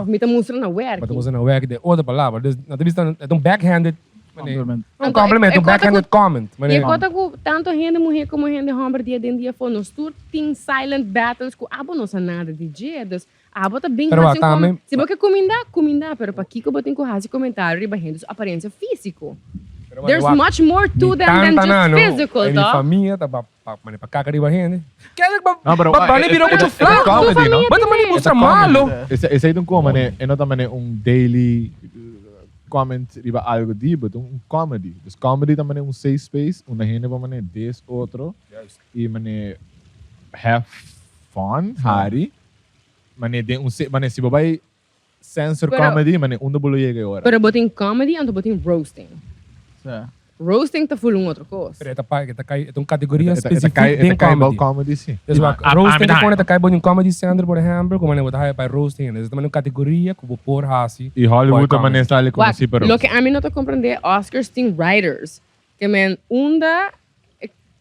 S1: Me tá mostrando na work.
S3: Mas tá mostrando na work de outra palavra. Não tá bisame é um backhanded
S4: Compliment.
S3: Um compliment, um backhanded comment.
S1: E conta com tanto gente mulher como gente homem dia dentro dia foi nos tour tem silent battles com abo não sabe nada de jedos. Abo tá bem assim. Se você comendar, pero para que botem com raso comentário riba gente aparência físico. There's much more to them than just physical, tá?
S3: Minha família tá para caca riba gente.
S2: Não, pero
S3: Bani virou muito flaco. Mas também mostra malo.
S2: Esse aí não como, né? É não também daily comment riba algo di, but comedy. Dus comedy também é safe space, uma gente para mané des outro, e mané have fun, hari, mané de mané se babai censor comedy, mané do bolo chega agora.
S1: Pero botem comedy ou botem roasting. Roasting tá full outra coisa.
S3: Pero é uma categoria específica de
S2: comedy sim.
S3: Roasting quando tá cai em comedy standard por exemplo, como né botar para roasting, é também uma categoria que vou pôr assim.
S2: E Hollywood também está ali como assim para.
S1: Lo que a mim não tô compreender, Oscars tem writers, que unda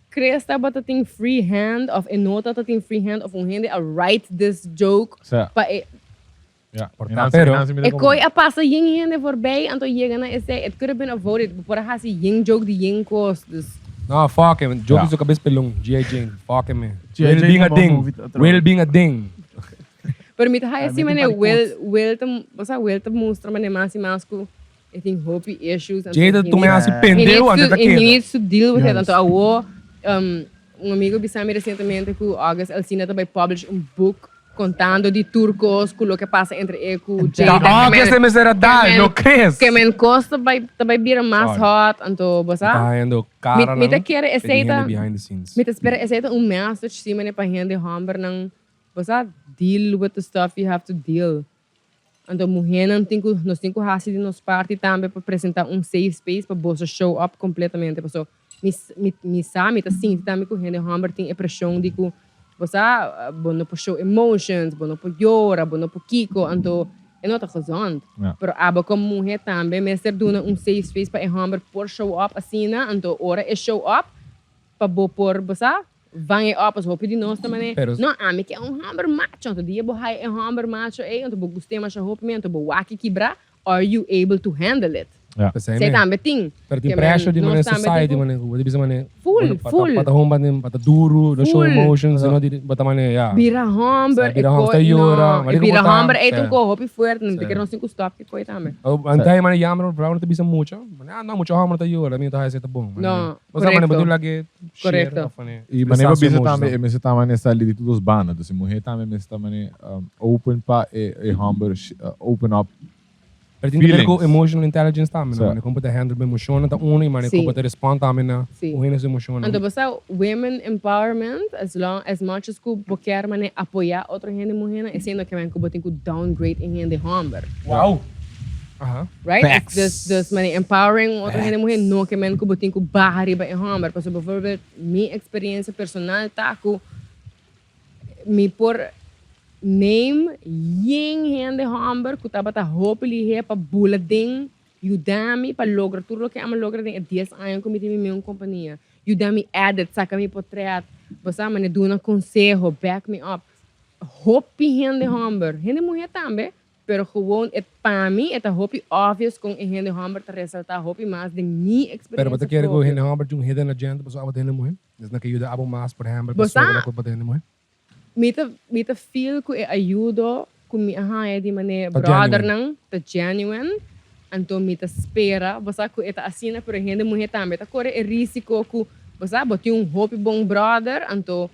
S1: cresta bota tem free hand of nota tem free hand of gente a write this joke para
S3: pero
S1: coi a passa gente voorbij en to chega na esse it could have been avoided por hasi ying joke de ying costas.
S3: No, fuck him. Joke is cabeça pelong. G.I. Jane. Fuck him. Will being a ding. Will being a ding.
S1: Pero mita hay assim mané will te mostra mané mais ko I think hope issues and
S3: Jada tu me assim pendeu antes da
S1: queda. He needs to deal with it. Então amigo bisame recentemente que August Alcina também publish book contando de turcos com o que passa entre ele e Jada.
S3: Que se me será dar, não crees?
S1: Que me encosta também vira mais hot, então, você
S3: sabe? Tá
S1: me te quer aceita,
S3: behind the scenes.
S1: Me te espera aceita message sim, né, para gente humber não, você deal with the stuff you have to deal. Então, mulher não tem nós tem que raci de nos parte também para apresentar safe space para você show up completamente, pessoal. Me sabe, tá sim, também com gente humber tem a pressão de que você não pode show emotions, não pode chorar, não pode kiko, então é não tá gezond. Pero aba como mulher também, me ser duna safe space para hamber por show up assim, né? Então ora é show up para bo por você vai up as roupas de nós também. Não, a mim que é hamber macho, então dia bo hai hamber macho, então bo gostei mais a roupa, então bo waki quebrar, are you able to handle it? Sei também tem.
S3: Pero tem pressure de uma society, mano, você precisa mano.
S1: Full.
S3: Pata homba nem pata duro, no show emotions, não de bata mano, yeah.
S1: Vira hamber,
S3: tá yora,
S1: vira hamber, tu co hopi forte, não tem que não cinco stop que coi também.
S3: Antay mano yamro, para não te bisa muito. Não muito hamber tá yora, mim tá aí tá bom.
S1: Não.
S3: Você mano botou lagi.
S1: Correto.
S2: E maneira bisa também, me está mano essa ali de todos banda, então se mulher também me está mano open pa e hamber open up.
S3: Pero tem que ver com emotional intelligence também, né? Como pode handle bem emoção, tá como pode responder também na o hennes emoção.
S1: Então você women empowerment as much as que quer mané apoiar outra gente mulher, é sendo que vem que botem que downgrade em gente hamber.
S3: Wow.
S1: Right? This mané empowering outra gente mulher não que vem que botem que barra riba em hamber, por exemplo, minha experiência personal tá que me por name ying gente hamber que tava tá hopefully he para bulading Udemy para lograr tudo o que ama lograr em 10 anos com minha companhia. Udemy added saca mi portrait, você mane duna conselho, back me up. Hope gente hamber, gente mulher também, pero gewoon het para mim é hope obvious com gente hamber tá ressaltar hope mais de minha experiência.
S3: Pero você quer go gente hamber de hidden agenda para sua gente mulher? Desde que ajuda abo mais por hamber para sua gente mulher. Mita feel que ajuda com minha de maneira brother não tá genuine então mita espera você que tá assim na por gente mulher também tá corre risco que você botou hope bom brother então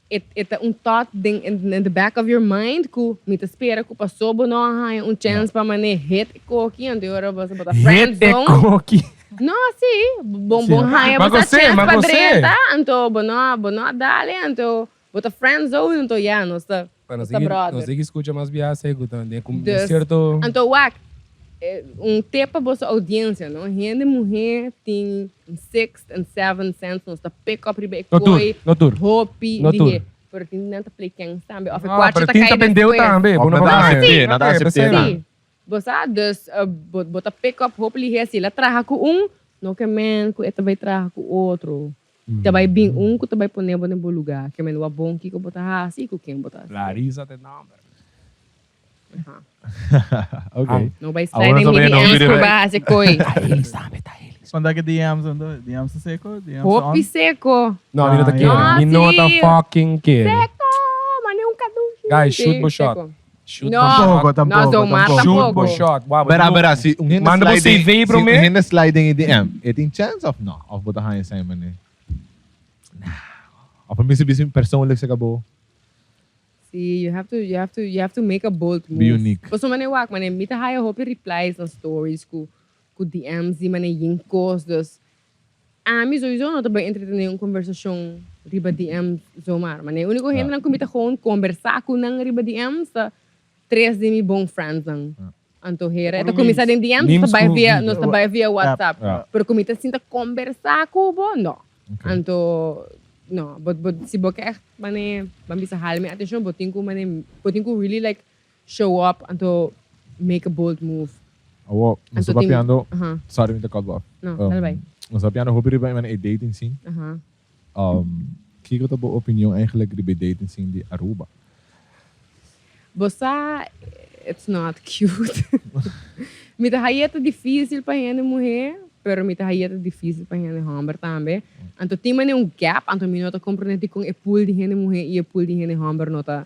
S1: Ita thought ding in the back of your mind ku mita espera ku pasobo no hay chance pa mane hit ko aqui onde ora você bota friend zone.
S3: Coqui.
S1: No, sim. Bom hay
S3: Mas
S1: bota
S3: você,
S1: chance
S3: mas
S1: pa
S3: você.
S1: drenta, anto bono dale, anto bota friend zone, anto ya no está.
S3: Não
S1: brother.
S3: sei que escuta mais viagem, né? Com
S1: Dus,
S3: certo.
S1: anto wak tip para vossa audiência, não? Gente mulher tem 6 and 7 cents, não está pick up ribe coi, hopi, dihe. Pero tem nanta play kang tambe. Of
S3: Pero tinta pendeu também,
S2: Of
S3: não
S2: nada
S3: vai.
S2: accepte, nada accepte.
S1: Sim. Bosa, dus, bota pick up, hopefully, sila traha ko no que men, ko ito vai traha ko outro. Tabay bing ko tabay ponebo ng buluga. Que men, wabong ki ko bota hasi, ko king bota.
S3: Larissa tem number.
S2: Okay.
S1: No vai slide mi DMs ko ba hasi koi.
S3: Eles sabem, tá eles.
S4: Quando é que DMs ando? DMs seco? DMs
S1: Hopi
S4: on?
S1: seco.
S3: Não, me nota
S4: Ah,
S3: quer. Me nota fucking quer.
S1: Seco, mano, cadu.
S3: Guys, shoot bo shot. Shoot
S1: No,
S3: bo shot.
S4: Tampoco.
S1: nós vamos matar
S3: Shoot
S1: pouco.
S3: bo shot. Wow,
S2: Bera, se um rende
S3: Manda você veio pro
S2: sliding,
S3: me?
S2: se um rende sliding in DM, tem chance of no, of botar high sign man. Of a missing persoonlijk se acabou.
S1: See, you have to make a bold move.
S2: Be unique.
S1: Basta man wak man mita haya hope replies na stories ku DMs di man yinkos dus. Ami sowieso não também entretener uma conversação riba DMs zomar. Man único gente não comita gewoon conversar com nang riba DMs sa 3 de mi bom friends nang. Anto hera, ito kumisa din DMs nos tabay via WhatsApp. Pero kumita sinta conversar ko bo no. Anto no, but si boka echt mane bambisa halme attention but tinku really like show up and make a bold move.
S2: Oh, nós papiando. Sorry, me te cut off.
S1: No, dalbay.
S2: Nós papiando hobby riba in een dating scene. Kiko tabo opinion eigenlijk riba dating scene di Aruba.
S1: Bossa, it's not cute. Mita hayeta difícil pa gente mulher. Pero mita hayeta difícil para gente homem também. Então tem gap, então me nota compreender com o pool de gente mulher e o pool de gente homem nota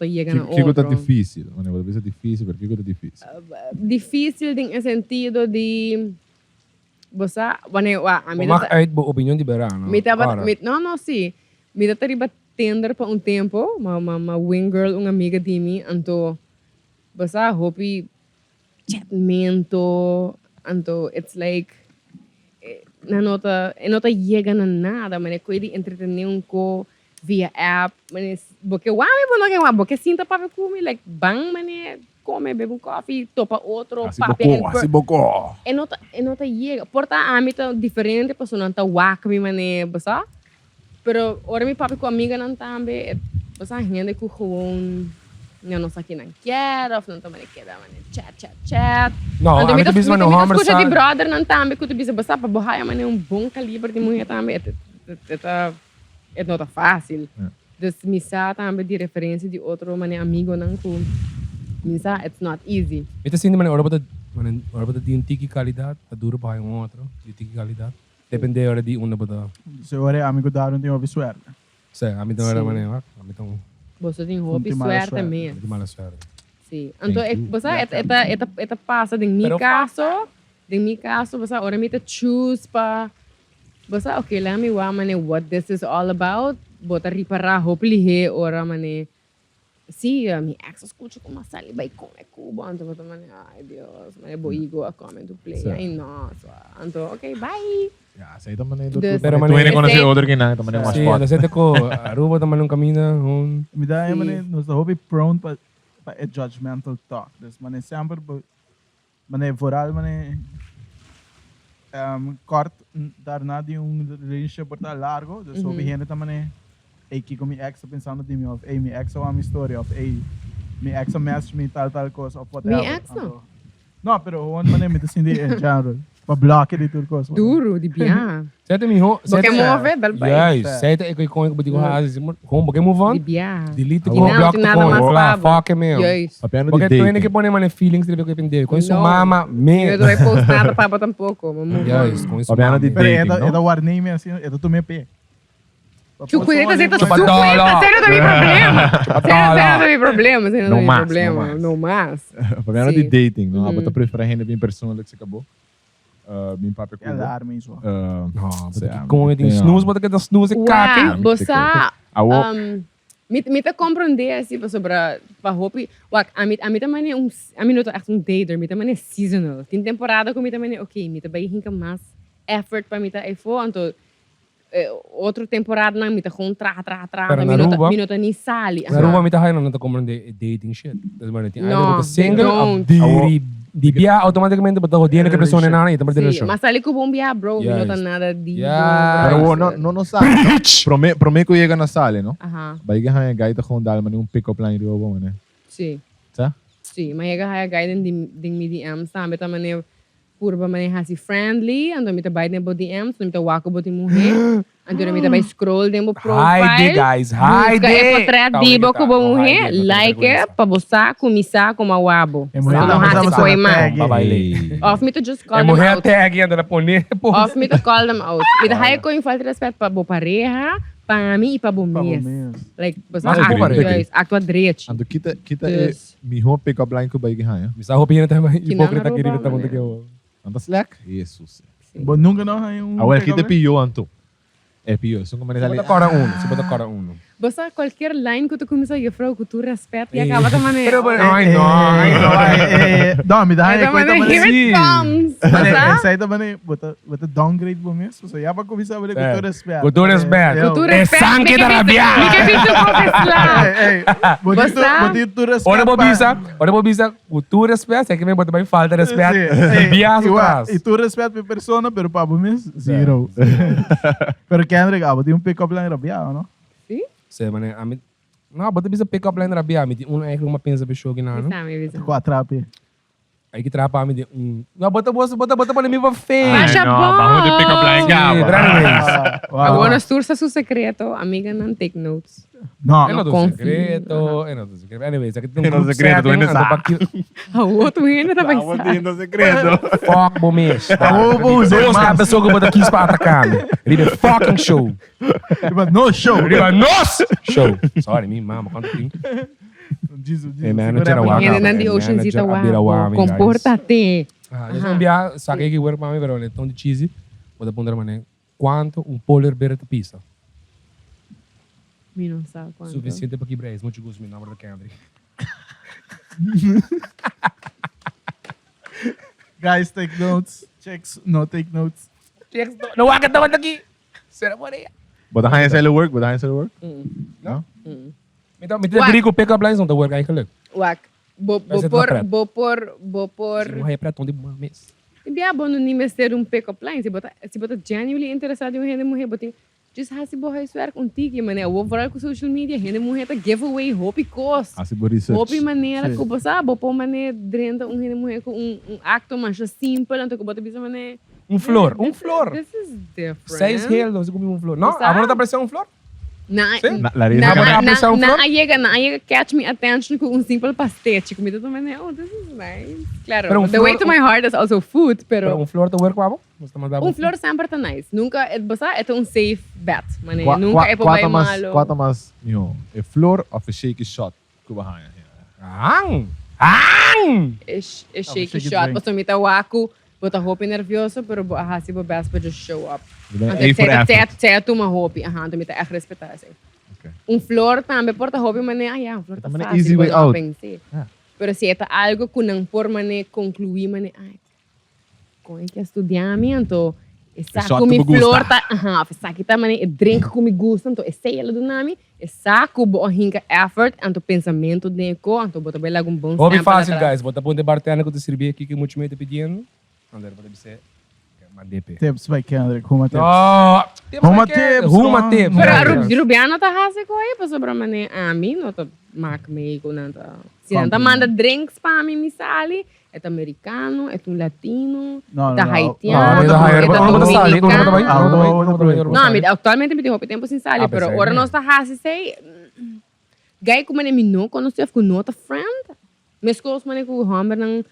S1: chega na outro.
S2: Que tá difícil, mano, pode ser difícil, pero que tá difícil.
S1: Difícil em sentido de você, mano, a mim
S3: tá uit opinião de verano.
S1: Não, sim. Me tá riba tender para tempo, uma wing girl, uma amiga de mim, então você hope chatmento. Anto, it's like, nota llega na nada, mas pode entretener ko via app, mas porque porque sinta para comer, like, bang, mas come, bebe coffee, topa outro,
S2: assim bocó.
S1: E nota llega, porta âmbito diferente, para não tá wak, mas basta, pero ora mi papi com amiga não também, basta gente que gewoon não sei quem não quer, ou não também quer, chat.
S3: Não, a mim também não
S1: há coisa de brother não também, que tu bisa basta para borrar, mas é bom calibre de mulher também, é não tá fácil. Dus misa também de referência de outro, mas amigo não com misa, it's not easy.
S3: Ito sindi man ora bata di yung tiki qualidade, tá duro para yung outro, di tiki qualidade. Depende ora di una bata.
S4: Se ora amigo daron tem ouvir suerte.
S3: Se, a mim também man, a mim também.
S1: Você tem hobby suerte mesmo.
S3: De mala suerte.
S1: Sim. Então, você eta passa em meu caso, você ora me choose pa você okay, let me what this is all about. Bota riparar hopefully ora mane. Sim, mi ex escuta como sali vai comer Cuba, então eu mane, ai Deus, mane boigo a comer do play. Ai nossa. Então, okay, bye.
S2: Ja, sei também do.
S3: Pero
S2: Tu ainda conhece outro que não, também é mais
S3: forte. Sim, ko Aruba também não caminha,
S4: Me dá mane, nós hobby prone para judgmental talk. Dus mane sempre mane vooral mane kort daarna die relationship wordt largo, dus hobby gente também que com minha ex pensando de mim, of minha ex ou a minha história, of minha ex message me tal coisa, of whatever.
S1: Minha ex não?
S4: Não, pero one mane me assim de general. Pa bloque de tudo coisa.
S1: Duro, de biar.
S3: Sete mi ho.
S1: Porque move, dalbay.
S3: Yes, sete iko iko ko butigo hazi. Home porque move on.
S1: De biar.
S3: Delete ko block ko. Lá, fuck me.
S1: Yes.
S3: Porque tu ainda que põe mane feelings dele que entender. Com isso mama me.
S1: Eu não vai post nada para tampouco.
S3: Yes, com isso.
S2: Papiano de dating,
S4: não? É da warning assim, é do tu me pé.
S1: Chucueta, você tá sério do meu problema. Sério do meu problema. Não mais.
S2: Papiano de dating, não? A bota prefere gente bem personal que se acabou. Mijn papa
S4: Ja, daar mens wel.
S3: Como eu tenho snooze, bota que da snooze é caca.
S1: Bossa,
S2: Awo.
S1: mita compreender assim sobre para hopi. Wak, a mim também a mim não é um dater, mim também é seasonal. Tem temporada com mim também, ok, mim também hinca mais effort para mim tá aí for, então outra temporada não mim tá com mim não tá nem sali.
S3: Na Aruba, me tá não tá compreender dating shit. Das mano, tem
S1: No,
S3: aí single,
S1: don't.
S3: di biya automaticamente bota rodeando que pessoa na e também
S1: Sim, mas ali com bom bia, bro, mim não tá nada de.
S2: Pero no sabe. Promete que llega na sala, no?
S1: Aha.
S2: Vai que hang gaita gewoon dar man pick-up line rio bom, né?
S1: Sim.
S2: Tá?
S1: Sim, mas chega a guide ding me DM, sabe? Tá maneira purba maneira assim friendly, ando me tá by nebo DMs, me tá wako boti mulher, ando me tá by scroll demo profile.
S3: Hide guys, hide.
S1: É portrait diba ko ba mulher, like pa bosa kumisa kuma wabo.
S4: É mulher
S1: Não
S4: tá
S1: hasi
S4: passando
S1: foi
S4: a
S1: man.
S4: tag.
S3: Babaile.
S1: Off me to just call
S3: É
S1: them
S3: mulher
S1: out.
S3: tag anda na pone.
S1: Off me to call them out. Me tá high ko em falta de respeito pa bo pareja, pa mim e pa bo mes. Like, bosa
S3: Mas bo pareja.
S1: actua direito.
S2: Ando kita é mi home pick-up line ko vai que hang.
S3: Misa hopinha também
S1: Kinang
S3: hipócrita
S1: Aruba,
S3: querida tá
S1: mano.
S3: conta que eu.
S2: Ando slack? Jesus.
S4: Bom, nunca não hay um...
S2: Awal kita pio anto. É pio, são como
S3: Se
S2: ali.
S3: bota cora uno, se bota cora uno.
S1: Bosa qualquer line que tu começa a falar que tu respeita e acaba da maneira.
S3: Ai não.
S4: Não, me dá
S1: Aí
S4: aí coisa
S1: também, here
S4: também.
S1: it comes.
S4: Mas
S1: Bosa?
S4: essa aí também, bota downgrade bom mesmo. Só já para começar a ver com todo respeito.
S3: Com todo respeito.
S1: Tu
S3: É
S1: respeita.
S3: sangue da rabia.
S1: Me que fiz o professor.
S4: Ei, botito tu respeito.
S3: Olha bobisa, com todo respeito, é que vem botar bem falta de respeito. Bias atrás.
S4: E tu respeito per persona, pero para bom mesmo, zero. Pero Kendrick, botei pick-up line rabiado, não?
S1: Sim?
S3: Sei, mano, a mim... Não, bota bisa pick up line rabia, a mim é uma pensa para show que não.
S4: Com a trape.
S3: Aí que trapa a mim de Não, bota para mim para feio.
S1: Baixa bom.
S2: Vamos de pick-up line
S1: Agora sursa su secreto, amiga não take notes.
S4: Não,
S3: É não do
S1: confio.
S3: secreto, é não do secreto. Anyways, aqui tem
S2: É no secreto, tu ainda sabe.
S1: A outro ainda tá
S2: Vamos
S1: pensando.
S2: indo segredo.
S3: Fuck, bom mês.
S4: vou usar
S3: Deus que a
S4: mais.
S3: pessoa que bota aqui para atacar me. Ele é fucking show.
S4: No show.
S3: Ele é nossa show. Sorry, minha mama, quanto tempo.
S4: Diz.
S3: manager awak.
S1: Ainda não de ocean zita wa. Comporta-te.
S3: Eu sou enviar, saquei que work para mim, pero tão de cheesy. Vou dar para mané. Quanto polar bear te pisa?
S1: Mi não sabe quanto.
S3: Suficiente para quebrar isso. Muito gosto, meu nome é Kendrick.
S4: Guys, take notes. Checks, no take notes.
S3: Não há que estar aqui. Será por aí?
S2: Bota high sell work, bota high sell work.
S3: Não? Então, me tem que pick up lines não tá work aí que ler.
S1: Wak. Bo por.
S3: Não é para tom de uma mês.
S1: E bem bom no nível ser pick-up line. Se bota genuinely interessado em uma renda mulher, bota just hasi bo high swerk contigo, mané. O overall com social media, renda mulher tá giveaway, hope cost.
S2: Assim por research.
S1: Hope maneira que você sabe, por maneira drenta renda mulher com acto mais simples, então que bota bisa mané.
S3: Flor.
S1: This is different.
S3: 6 reais, você comeu flor. Não, agora tá parecendo flor?
S2: Larissa.
S1: Na chega catch me attention com simples pastético. Me também, né? Oh, this is nice. Claro, the way to my heart is also food, pero
S3: flor tá work com
S1: flor sempre tá nice. Nunca é safe bet, mané. Nunca é para malo.
S2: Quanto mais, é flor of a shaky shot que vai
S1: É shaky shot. Você me tá waco, bota roupa nerviosa, pero hasi bo best para just show up. Certo uma roupa, então me tá a respeitar assim. Flor também porta roupa, mané, flor tá fácil.
S2: Easy way out.
S1: Pero se é algo que não por mané concluir, mané, com que estudamento, saco me flor tá, saque tá mané, drink que me gusta, então esse ela do nome, saco bo hinca effort, então pensamento deco, então bota bem algum bom.
S3: Hobby fácil, guys. Bota ponte bartender que te servir aqui que muito me te pedindo. Não deve ser. Mandepe.
S4: Tips by Kendrick, Huma tips.
S3: Huma tips. Huma tips.
S1: Pero Rubiano tá hasi ko aí, para sobra mané, mim não tá mac meio não tá. Se não tá manda drinks para mim misali, é americano, é latino, tá haitiano, não, atualmente me tem roupa tempo sem sali, pero agora nós tá hasi sei, gai como me não conhece com nota friend, mas coisas mané com Humber não,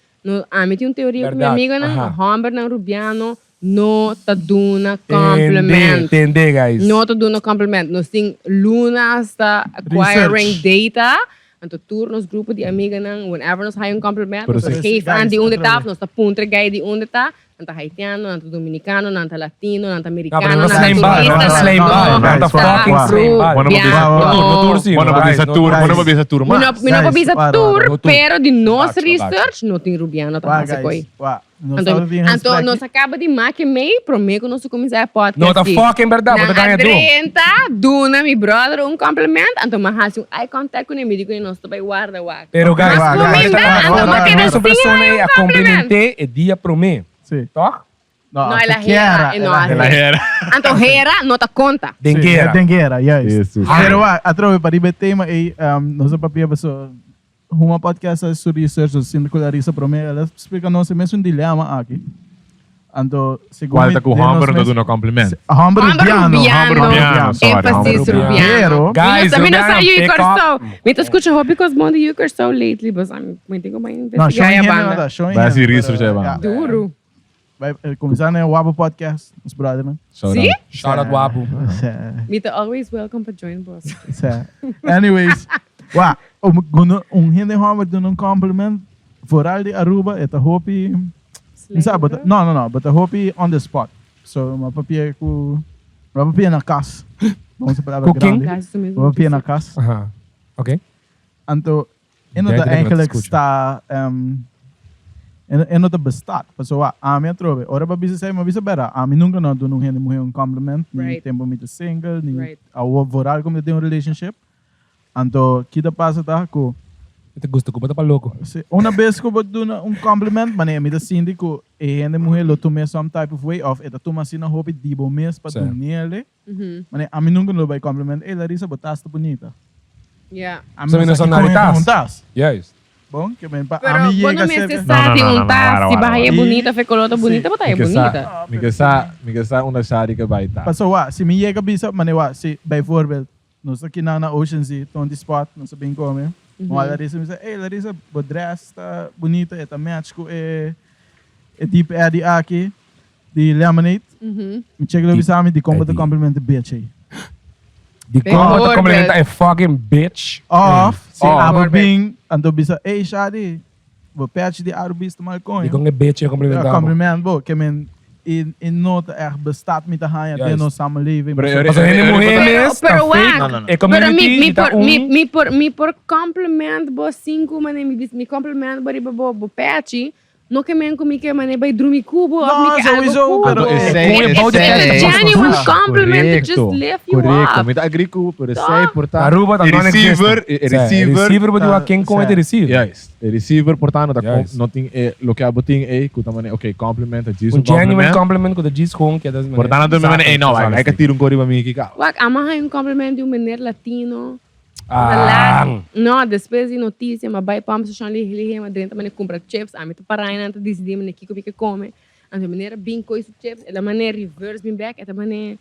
S1: me tem uma teoria com minha amiga não, Humber não Rubiano no tá duna compliment.
S3: Entende, guys.
S1: No tá duna compliment. Nós tem Luna está acquiring data. Então, turnos grupo de amiga não, whenever nós há compliment, nós geef aan die onde tá, nós tá puntre gai de onde tá. anta haitiano, anta dominicano, anta latino, anta americano,
S3: Não,
S1: anta
S3: slime ball,
S1: turista,
S3: não slime ball,
S1: não,
S3: não fucking
S1: tá,
S3: slime ball.
S2: Mano,
S3: No
S2: bisa tour,
S4: guys.
S2: mano, bisa tour, mas.
S1: Mi não pabisa
S4: Guys,
S1: tour,
S3: no tour.
S1: pero de nos
S3: Baixo,
S1: research, não tem rubiano, tá
S4: Wah,
S1: fácil coi.
S4: guys. Wah.
S1: Então, nós acaba de que meio prometo que nós começar a podcast.
S3: No, tá fucking verdade, você ganha tudo.
S1: 30, Duna, mi brother, complemento. Então, mas eye contact com ele, digo, nós também guarda o
S3: Pero guys,
S4: Mas
S1: comida,
S3: essa pessoa é a complementar e dia pro mim.
S4: Sim.
S3: Tá?
S1: Não, ela era,
S2: Ela era.
S1: Então, era, não tá conta.
S3: Dengueira.
S4: Dengueira, yes.
S2: Isso.
S4: Pero atrove para ir tema e nós papia pessoa uma podcast sobre research assim com Larissa para mim, ela explica nós mesmo um dilema aqui. Então, segundo
S2: Qual tá com o Humber, não dá complemento.
S4: Humber
S2: Rubiano, sorry,
S1: Emphasis
S2: Humber
S1: Rubiano.
S3: Guys,
S1: Também não saiu
S3: pick
S1: o
S3: up.
S1: corso. Me tô escutando hobby cos bom de corso lately, mas eu tenho que investigar a banda.
S2: Vai assim, research é bom.
S1: Duro.
S4: Vai começar né o Wabo podcast, os brother, né?
S1: Sim?
S3: Shout out Wabu.
S1: Me tô always welcome para join boss.
S4: Anyways, hindi Humber do um compliment vooral de Aruba, het hopi. Não, but hopi on the spot. So, mapapia na casa. Vamos a palavra
S3: Cooking?
S4: grande. Mapapia na casa.
S3: Aha. Oké.
S4: Anto, dat eigenlijk sta, dat bestaat. So, a trove. Ora ba bisa say, mabisa bera. A nunca não do não hindi mo um compliment, ni
S1: Right.
S4: tempo mit single, ni
S1: Right.
S4: a vooral como tem um relationship. Anto, kita passa tá ko.
S3: Ito gusto ko, bata pa loko.
S4: Una vez ko ba doon um compliment, mane mi da sindi ko hindi mo lo tume some type of way of eta tuma sina hopi di bo mes pa
S3: Certo.
S4: do nele. Mane a mim nunca lo vai compliment. Larissa, botaste bonita.
S1: Yeah.
S4: A
S3: Sa nacionalitas.
S4: Untas.
S3: Yes.
S4: Bom, que men pa
S1: Pero
S4: a mim
S1: quando
S4: chega
S1: me
S4: sempre.
S1: cessar de
S2: Não,
S1: untar, se
S2: para.
S1: barra é
S4: E-
S1: bonita, foi colota bonita, botar é bonita.
S2: Mika sa una shari ka ba ita.
S4: Paso wa, si mi chega bisa, mane wa, si bijvoorbeeld, no sa kina na Ocean Sea, on the spot, no sa bem come. Uma Larissa me diz, Larissa, o dress tá bonita, eta match ko tipo é de aqui, de lemonade. Me chega lo bisa mi di combo de compliment de bitch aí.
S3: Die
S1: Big
S3: komt
S1: word,
S3: te complimenten een fucking bitch.
S4: Of, si
S1: Oh.
S4: abo bing, ando bisa, shadi, bo patch die Arubis te mal coin.
S3: Die komt een bitch complimenten.
S4: Compliment, bo, que men in nota echt bestaat met de haaien,
S3: Juist.
S4: de no samenleving.
S3: Als er een moeite is,
S1: Pero
S3: dan
S1: wacht.
S3: fake.
S2: no.
S3: Een
S1: Pero
S3: community, dat
S1: mi por compliment bo 5 mané mi compliment bo riba bo patchy. No que men comi que mané by drumi cubo
S4: No, sowieso, pero
S1: It's a genuine compliment to just lift you
S2: Correcto,
S1: up.
S2: met agrico, por isso é importante.
S3: Aruba dat non
S2: receiver,
S3: receiver moet je wat king komen te receiver.
S2: Juist. Receiver, portanto, dat
S3: Juist.
S2: não tem lo que aboting é, que também, ok, compliment, a diz
S3: Een genuine compliment com de G's gewoon que das
S2: Portanto, também mané, não, vai que tira cori para mim aqui, cara.
S1: Wak, ama hay un compliment de um menino latino.
S3: Ah,
S1: No, depois de notícia, mas vai para a social ali, mas dentro mané compra chips, a mim tu para aí, não decidir mané que come. Então, maneira bem coisa chips, é da maneira reverse bem back, é da maneira,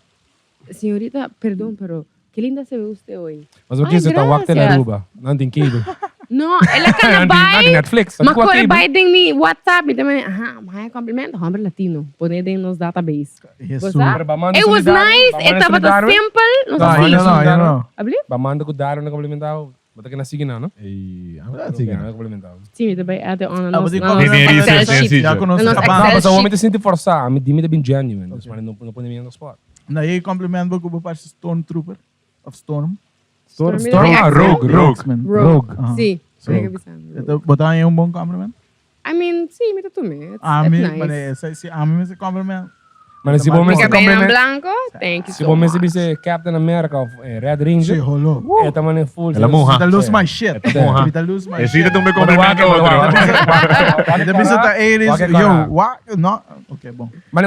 S1: senhorita, perdão, pero que linda se vê você hoje.
S3: mas o que você tá wakte na Aruba? Não tem cable.
S1: No, ela kan
S3: Não tem
S1: buy.
S3: Netflix.
S1: Mas quando vai tem mi WhatsApp, me também, mas é complemento, homem latino, põe dentro nos database.
S4: Jesus.
S1: It was nice, estava tão simple, não sei.
S4: não.
S1: Abli?
S3: Bamanda ko daro na komplementao. Bata ka nasige na, no?
S2: E,
S3: Sige na komplementao.
S1: Sim, também até on
S4: Ah,
S1: nos
S4: mas
S1: nos
S4: tem
S1: Excel
S2: research,
S1: sheet.
S4: Já conosco
S1: Nos
S4: a
S1: Excel
S4: banda.
S3: Mas
S1: sheet.
S3: o homem te sente forçar, a mim de bem genuine. Mas não põe ninguém no spot.
S4: Na je compliment bo ko pa Stormtrooper of Storm.
S1: Storm
S3: Rogue.
S1: Rogue.
S4: Aha.
S1: Sim.
S4: So,
S1: Pega visando.
S4: Ito botar um bom compliment.
S1: I mean, sim, me tu me.
S4: A
S1: It's
S4: mim,
S1: nice.
S4: mane, se a mim se compliment.
S3: Mas se você
S1: Fica bem em
S3: compliment,
S1: blanco. Thank you
S3: se
S1: so
S3: você
S1: much.
S3: ser Captain America of Red Ranger,
S4: Holo.
S3: é também full.
S2: Ela morra.
S4: Ita lose my shit.
S2: Morra.
S4: Ita lose my
S2: e
S4: shit.
S2: se tu me complementa outro.
S4: Ita bisa ta Aries. Yo, what? No. Okay, bom.
S3: Maar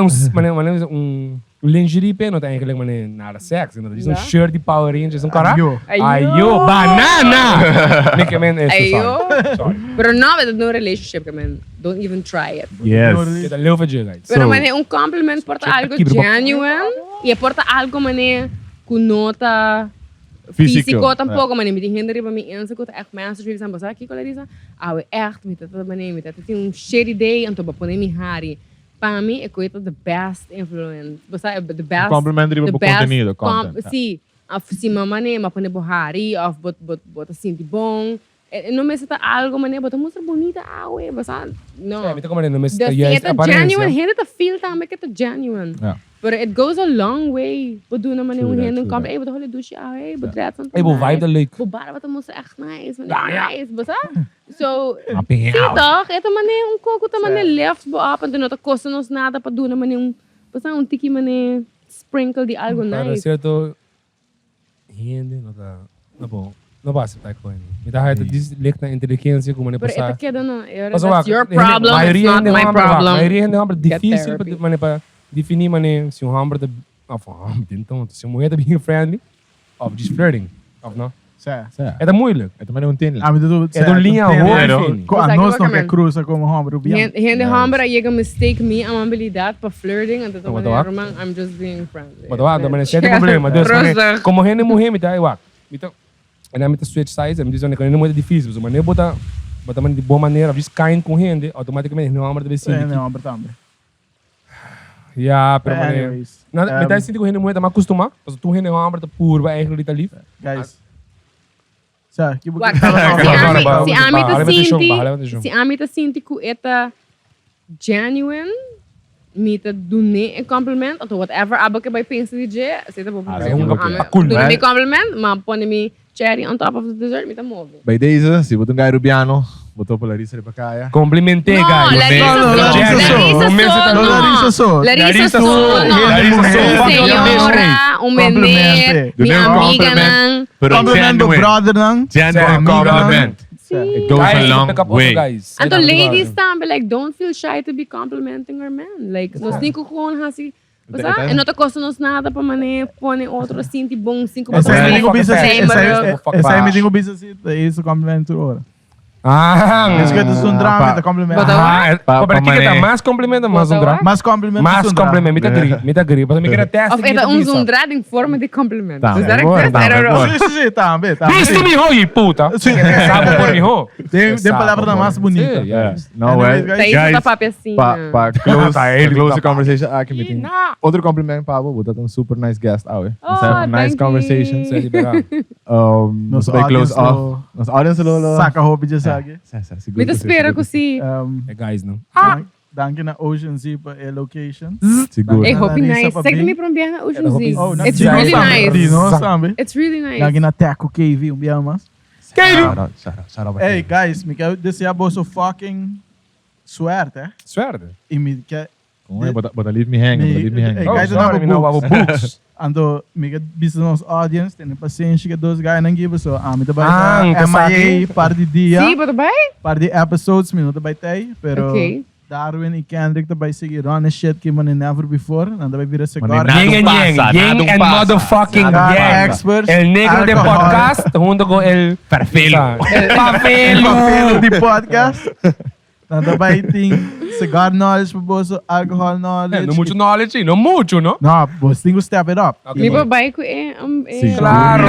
S3: een lingerie pen, dat eigenlijk maar naar de seks. Dat is een
S1: Ja.
S3: shirt die Power Rangers, een kara.
S4: Yo.
S3: Ayo, banana! Nikke men is
S1: Ayo.
S3: sorry.
S1: Pero no, with no relationship, man. Don't even try it.
S2: Yes.
S3: Dit is heel veel guys.
S1: Pero mané, un compliment porta algo
S3: aqui, bro.
S1: genuine e porta algo mané com nota
S2: Físico.
S1: físico tampoco, mané. Me tem gente riba me ensa que echt mensen vive sabe aqui com Larissa. Ah, echt met dat mané, met dat tem um shady day então para poner mi hari. Para mim é coisa the best influence. Você sabe the best.
S2: Compliment riba
S1: the
S2: por
S1: best
S2: conteúdo, content.
S1: Sim, se mamãe ma poner bohari of bot assim de bom. não me está algo mané, bota mostra bonita, basta não.
S3: É, me como não me
S1: The genuine, hindi ta feel também que tá genuine.
S2: Yeah.
S1: But it goes a long way. Bedoel na mané
S2: True that,
S1: hindi
S2: true
S1: kom,
S2: that.
S1: wat hole douche, bedrijf van.
S3: Hey, vibe dat leuk.
S1: Bobar wat mostra echt nice,
S3: Ja.
S1: nice, basta. So,
S3: Mapping
S1: sim
S3: out.
S1: toch, ito mané coco ta mané left bo up, então não tá costa nos nada para do na mané basta tiki mané sprinkle de algo
S3: Para
S1: nice.
S3: certo, hindi, não vai aceitar com ele. Me dá raiva disso, lik na inteligência como
S1: But
S3: passar.
S1: ito queda no,
S3: Mas
S1: that's your problem, it's not my problem.
S3: maioria é
S1: Get
S3: difícil
S1: therapy.
S3: para definir se hambre tá então se mulher tá being friendly of just flirting of não é da moeilijk
S2: É também não tem lá.
S3: é do linha
S2: Pero-
S3: hoje
S4: A nós não
S1: Exatamente.
S4: quer cruza como homem,
S1: Gente hambra chega mistake me a habilidade para flirting, então
S3: Não,
S1: mané,
S3: mas
S1: Roman, I'm just being friendly.
S3: mas lá mas é problema Deus
S1: Rosa.
S3: como gente mulher me tá igual então ela me tá switch size me diz que não é muito difícil mas nem botar de boa maneira just kind com gente automaticamente não hambre deve ser
S4: Não, homem também.
S3: ja pero
S4: Anyways,
S3: me dá sentido que gente mulher tá mais acostumada porque tu gente hambre tá puro vai eigenlijk tá livre
S4: guys. Sa, que
S1: Wat,
S3: Agora,
S1: se
S3: agora,
S1: a mim
S3: agora,
S1: tá
S3: levanta o chão,
S1: sinti,
S3: levanta o chão.
S1: se a mim tá sinti que eta genuine, me tá dune um compliment, ou whatever, aba que vai pensar de je, se tá bom,
S2: é um
S3: cool,
S1: dune
S2: né?
S1: me compliment, mas põe me cherry on top of the dessert, me tá move.
S2: By deze, se botar um gajo rubiano, botou para Larissa de Pacaia.
S3: Complimentei,
S1: No,
S3: guys.
S1: Larissa sou, senhora, menino, minha amiga não.
S2: Pero
S4: Compliment do brother não.
S2: Genuine compliment. It goes a long way.
S1: Então, ladies também, like, don't feel shy to be complimenting our man. Like, nós nem com assim, basta, e não tá custando nada para mané, põe outro assim, de bom, 5
S4: Essa aí me digo
S3: Fuck
S4: bisa
S3: fuck
S4: essa aí me
S3: bash.
S4: digo bisa isso complemento ora.
S3: Ah,
S4: Isso que é do drama, da complemento.
S3: para ti que tá mais complemento, mais um drama.
S4: Mas complemento.
S3: Mais complemento, me tá gri. Mas me queria teste.
S1: Of é um zondrado em forma de complemento.
S2: Tá,
S1: Does that
S2: agora,
S1: exist?
S2: tá,
S1: I don't know.
S2: agora.
S4: Sim, também.
S3: Viste me hoje, puta. Sabe por mim, ho?
S4: Tem palavra da mais bonita.
S2: Yes. No
S4: Anyways,
S2: way.
S1: Tá isso
S2: Guys,
S1: da papi assim.
S2: para close the conversation, aqui me tem
S1: Nah.
S2: outro compliment para você, botar um super nice guest out. Let's
S1: Oh,
S2: have a nice
S1: thank you.
S2: conversation.
S3: Sei liberar.
S2: Nós vai close off. Nosso audience lolo.
S4: Saca hobby de sabe.
S1: Me tá espera com si.
S3: É guys, não.
S4: Danke na Ocean Z para a location.
S2: Seguro.
S1: Hey, hope
S4: Larissa
S1: nice.
S4: pa
S1: Zeg
S4: bem.
S1: me para um na Ocean
S3: hope
S1: Z.
S3: is-
S4: Oh,
S1: It's really nice.
S4: Dino, sabe?
S1: It's really
S4: Danke
S1: nice.
S4: na Teco KV, bem mas.
S2: Shout out.
S4: Hey guys, me quero desejar boa fucking suerte.
S3: Suerte.
S4: E me quer
S2: Bota leave me hanging. Leave me
S4: Hey,
S2: hanging.
S4: guys,
S3: sorry,
S4: não
S3: me know
S4: books.
S3: about books.
S4: Ando, me quer business audience, tem paciência que dois guys não give so. Me tá
S3: Ah,
S4: vai
S3: então
S4: MIA par de dia,
S1: Sim, bota bem?
S4: par de episodes, me não tá vai ter, pero
S1: Ok.
S4: Darwin e Kendrick tá vai seguir on shit que man never before, não tá vai vir a cigar.
S2: Nada
S3: Yang and
S2: passa,
S3: yang.
S2: nada
S3: Yang and
S2: passa.
S3: motherfucking
S4: Nada
S3: yang.
S4: experts,
S3: El negro de
S4: alcohol.
S3: podcast junto con el
S2: Perfil.
S3: Papel.
S4: Papel de podcast. Não tá vai ter cigar knowledge para bolso, alcohol knowledge.
S3: Não muito knowledge, não muito, não?
S4: Não, você tem que step it up.
S3: Ok.
S1: Me para bem com
S2: Sim.
S3: Claro,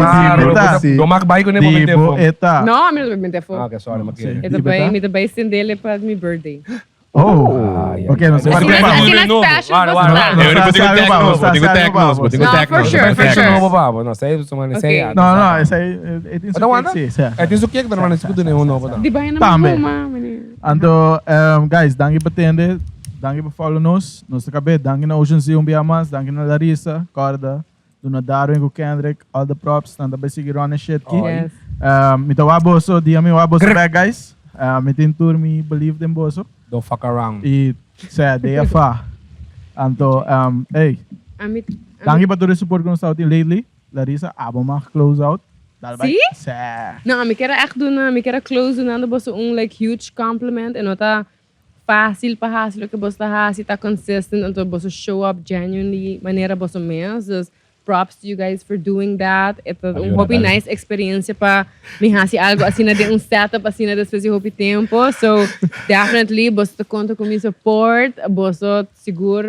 S4: Claro.
S3: claro.
S2: Sim.
S3: Domak baik ko na
S4: Tipo,
S3: po.
S4: eta.
S1: Não, me não me for.
S3: Okay, sorry, makiri.
S1: Ito bem, me bem estender para meu birthday.
S4: Oh, ok, não sei.
S3: Mas
S1: Assim,
S3: Para
S1: assim,
S3: que
S1: na
S3: novo?
S1: special,
S3: Para,
S1: basta.
S3: para.
S2: Eu não botinho tecnos, botinho tecnos, botinho
S1: No,
S2: tecnos.
S1: for sure, for sure.
S3: Não, baba. Não, sei, só man, sei.
S1: Okay.
S4: Não, não, esse aí tem
S3: Ano wala?
S4: sim, sim.
S3: Eh, tinso kiek pero man escudo ne uno pa.
S1: Di ba yun
S4: Tama.
S1: naman huma?
S4: Ando, guys, danke para atender, danke para follow nos acabei, danke na Ocean Z Biamas, danke na Larissa, Corda, do na Darwin com Kendrick, all the props, nanda vai seguir on shit aqui.
S1: Yes.
S4: Me tá waboso, dia me waboso back, guys. Me tem tour, me believe them boso.
S3: Don't fuck around.
S4: E, sé, day fa. Anto, hey,
S1: Amit.
S4: danke para todo o support que nós estamos lately. Larissa, abo mag close out.
S1: Sim?
S4: Sé.
S1: Não, me quero echt doen, me quero close doen aan de bosse like huge compliment en nota fácil para hacer que bosse hace tá consistent en to bosse show up genuinely maneira bosse mens. Dus props to you guys for doing that. Ito hobby nice experiência para me hacer algo assim na de setup assim na depois de hobby tempo. So definitely bosse te conta com meu support, bosse seguro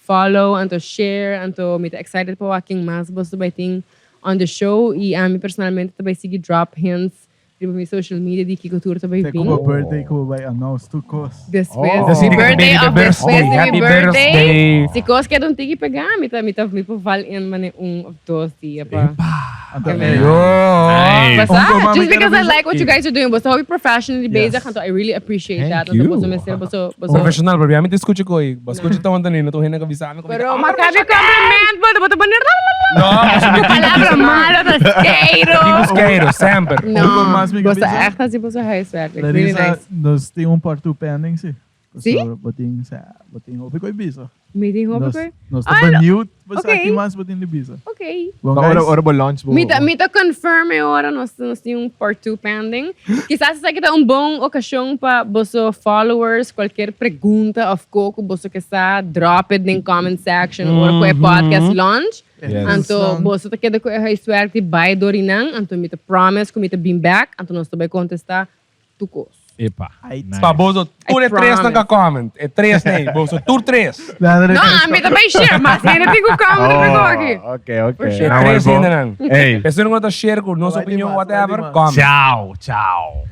S1: follow and to share and to me excited para walking mais bosse by thing on the show e a mim personalmente também segui drop hints tipo minha social media de que cultura também
S4: Tem
S1: vim.
S4: como birthday, como vai announce, tu cos.
S1: Después
S2: Oh.
S1: de
S3: Sim,
S1: mi birthday
S3: happy
S1: of después de mi
S3: happy
S1: birthday.
S3: birthday.
S1: Si cos que don't tigi pegar, mi pa val in mane of dos dia pa.
S4: Anto,
S1: Amen.
S3: Yo.
S2: Nice.
S1: Just because I like what you guys are doing. Você é professionally based, então I really appreciate that.
S2: Thank you.
S3: Professional, bro. Ami te escucho ko eh. Bas escucho tawon tani, to hina ka bisa.
S1: Pero makabi compliment mo, dapat ba nila?
S3: No,
S1: Palavra mala, rasqueiro.
S3: Busqueiro, sempre.
S1: No,
S4: Mas me
S1: você
S4: avisa.
S1: é echt assim, você huiswerk. Like, really
S4: Larissa,
S1: nice.
S4: nós temos part 2 pending, sim.
S1: Sim?
S4: Boting hopi ko Ibiza.
S1: Meeting hope ko.
S4: Nós
S1: Ah,
S4: estamos new, você
S1: okay.
S4: aqui mais boting Ibiza.
S1: Okay.
S4: Bom, guys,
S2: Ora ba launch mo?
S1: Mita confirm agora, nós temos part 2 pending. Quizás essa aqui tá bom ocasião para vossos followers, qualquer pergunta of coco, você que está drop it in comment section ou com o podcast launch.
S2: Yes.
S1: Então, você tá querendo que eu suerte by dorinang, então mita promise que mita beam back, então nós também contestar tu coisa.
S3: Epa.
S2: Nice.
S3: Pa, bozo, tu
S1: I
S3: é 3
S1: promise.
S3: na comment. É 3 nem, bozo, tu 3.
S1: Não, mita bem share, mas ainda tem que comment pegou aqui.
S2: Okay, okay.
S3: É
S2: Now
S3: 3
S2: we're
S3: ainda
S2: going.
S3: não.
S2: Hey.
S3: Pessoa não gosta de share com nossa
S4: Vai
S3: opinião,
S4: demais,
S3: whatever,
S4: vai
S3: comment.
S2: Ciao, ciao.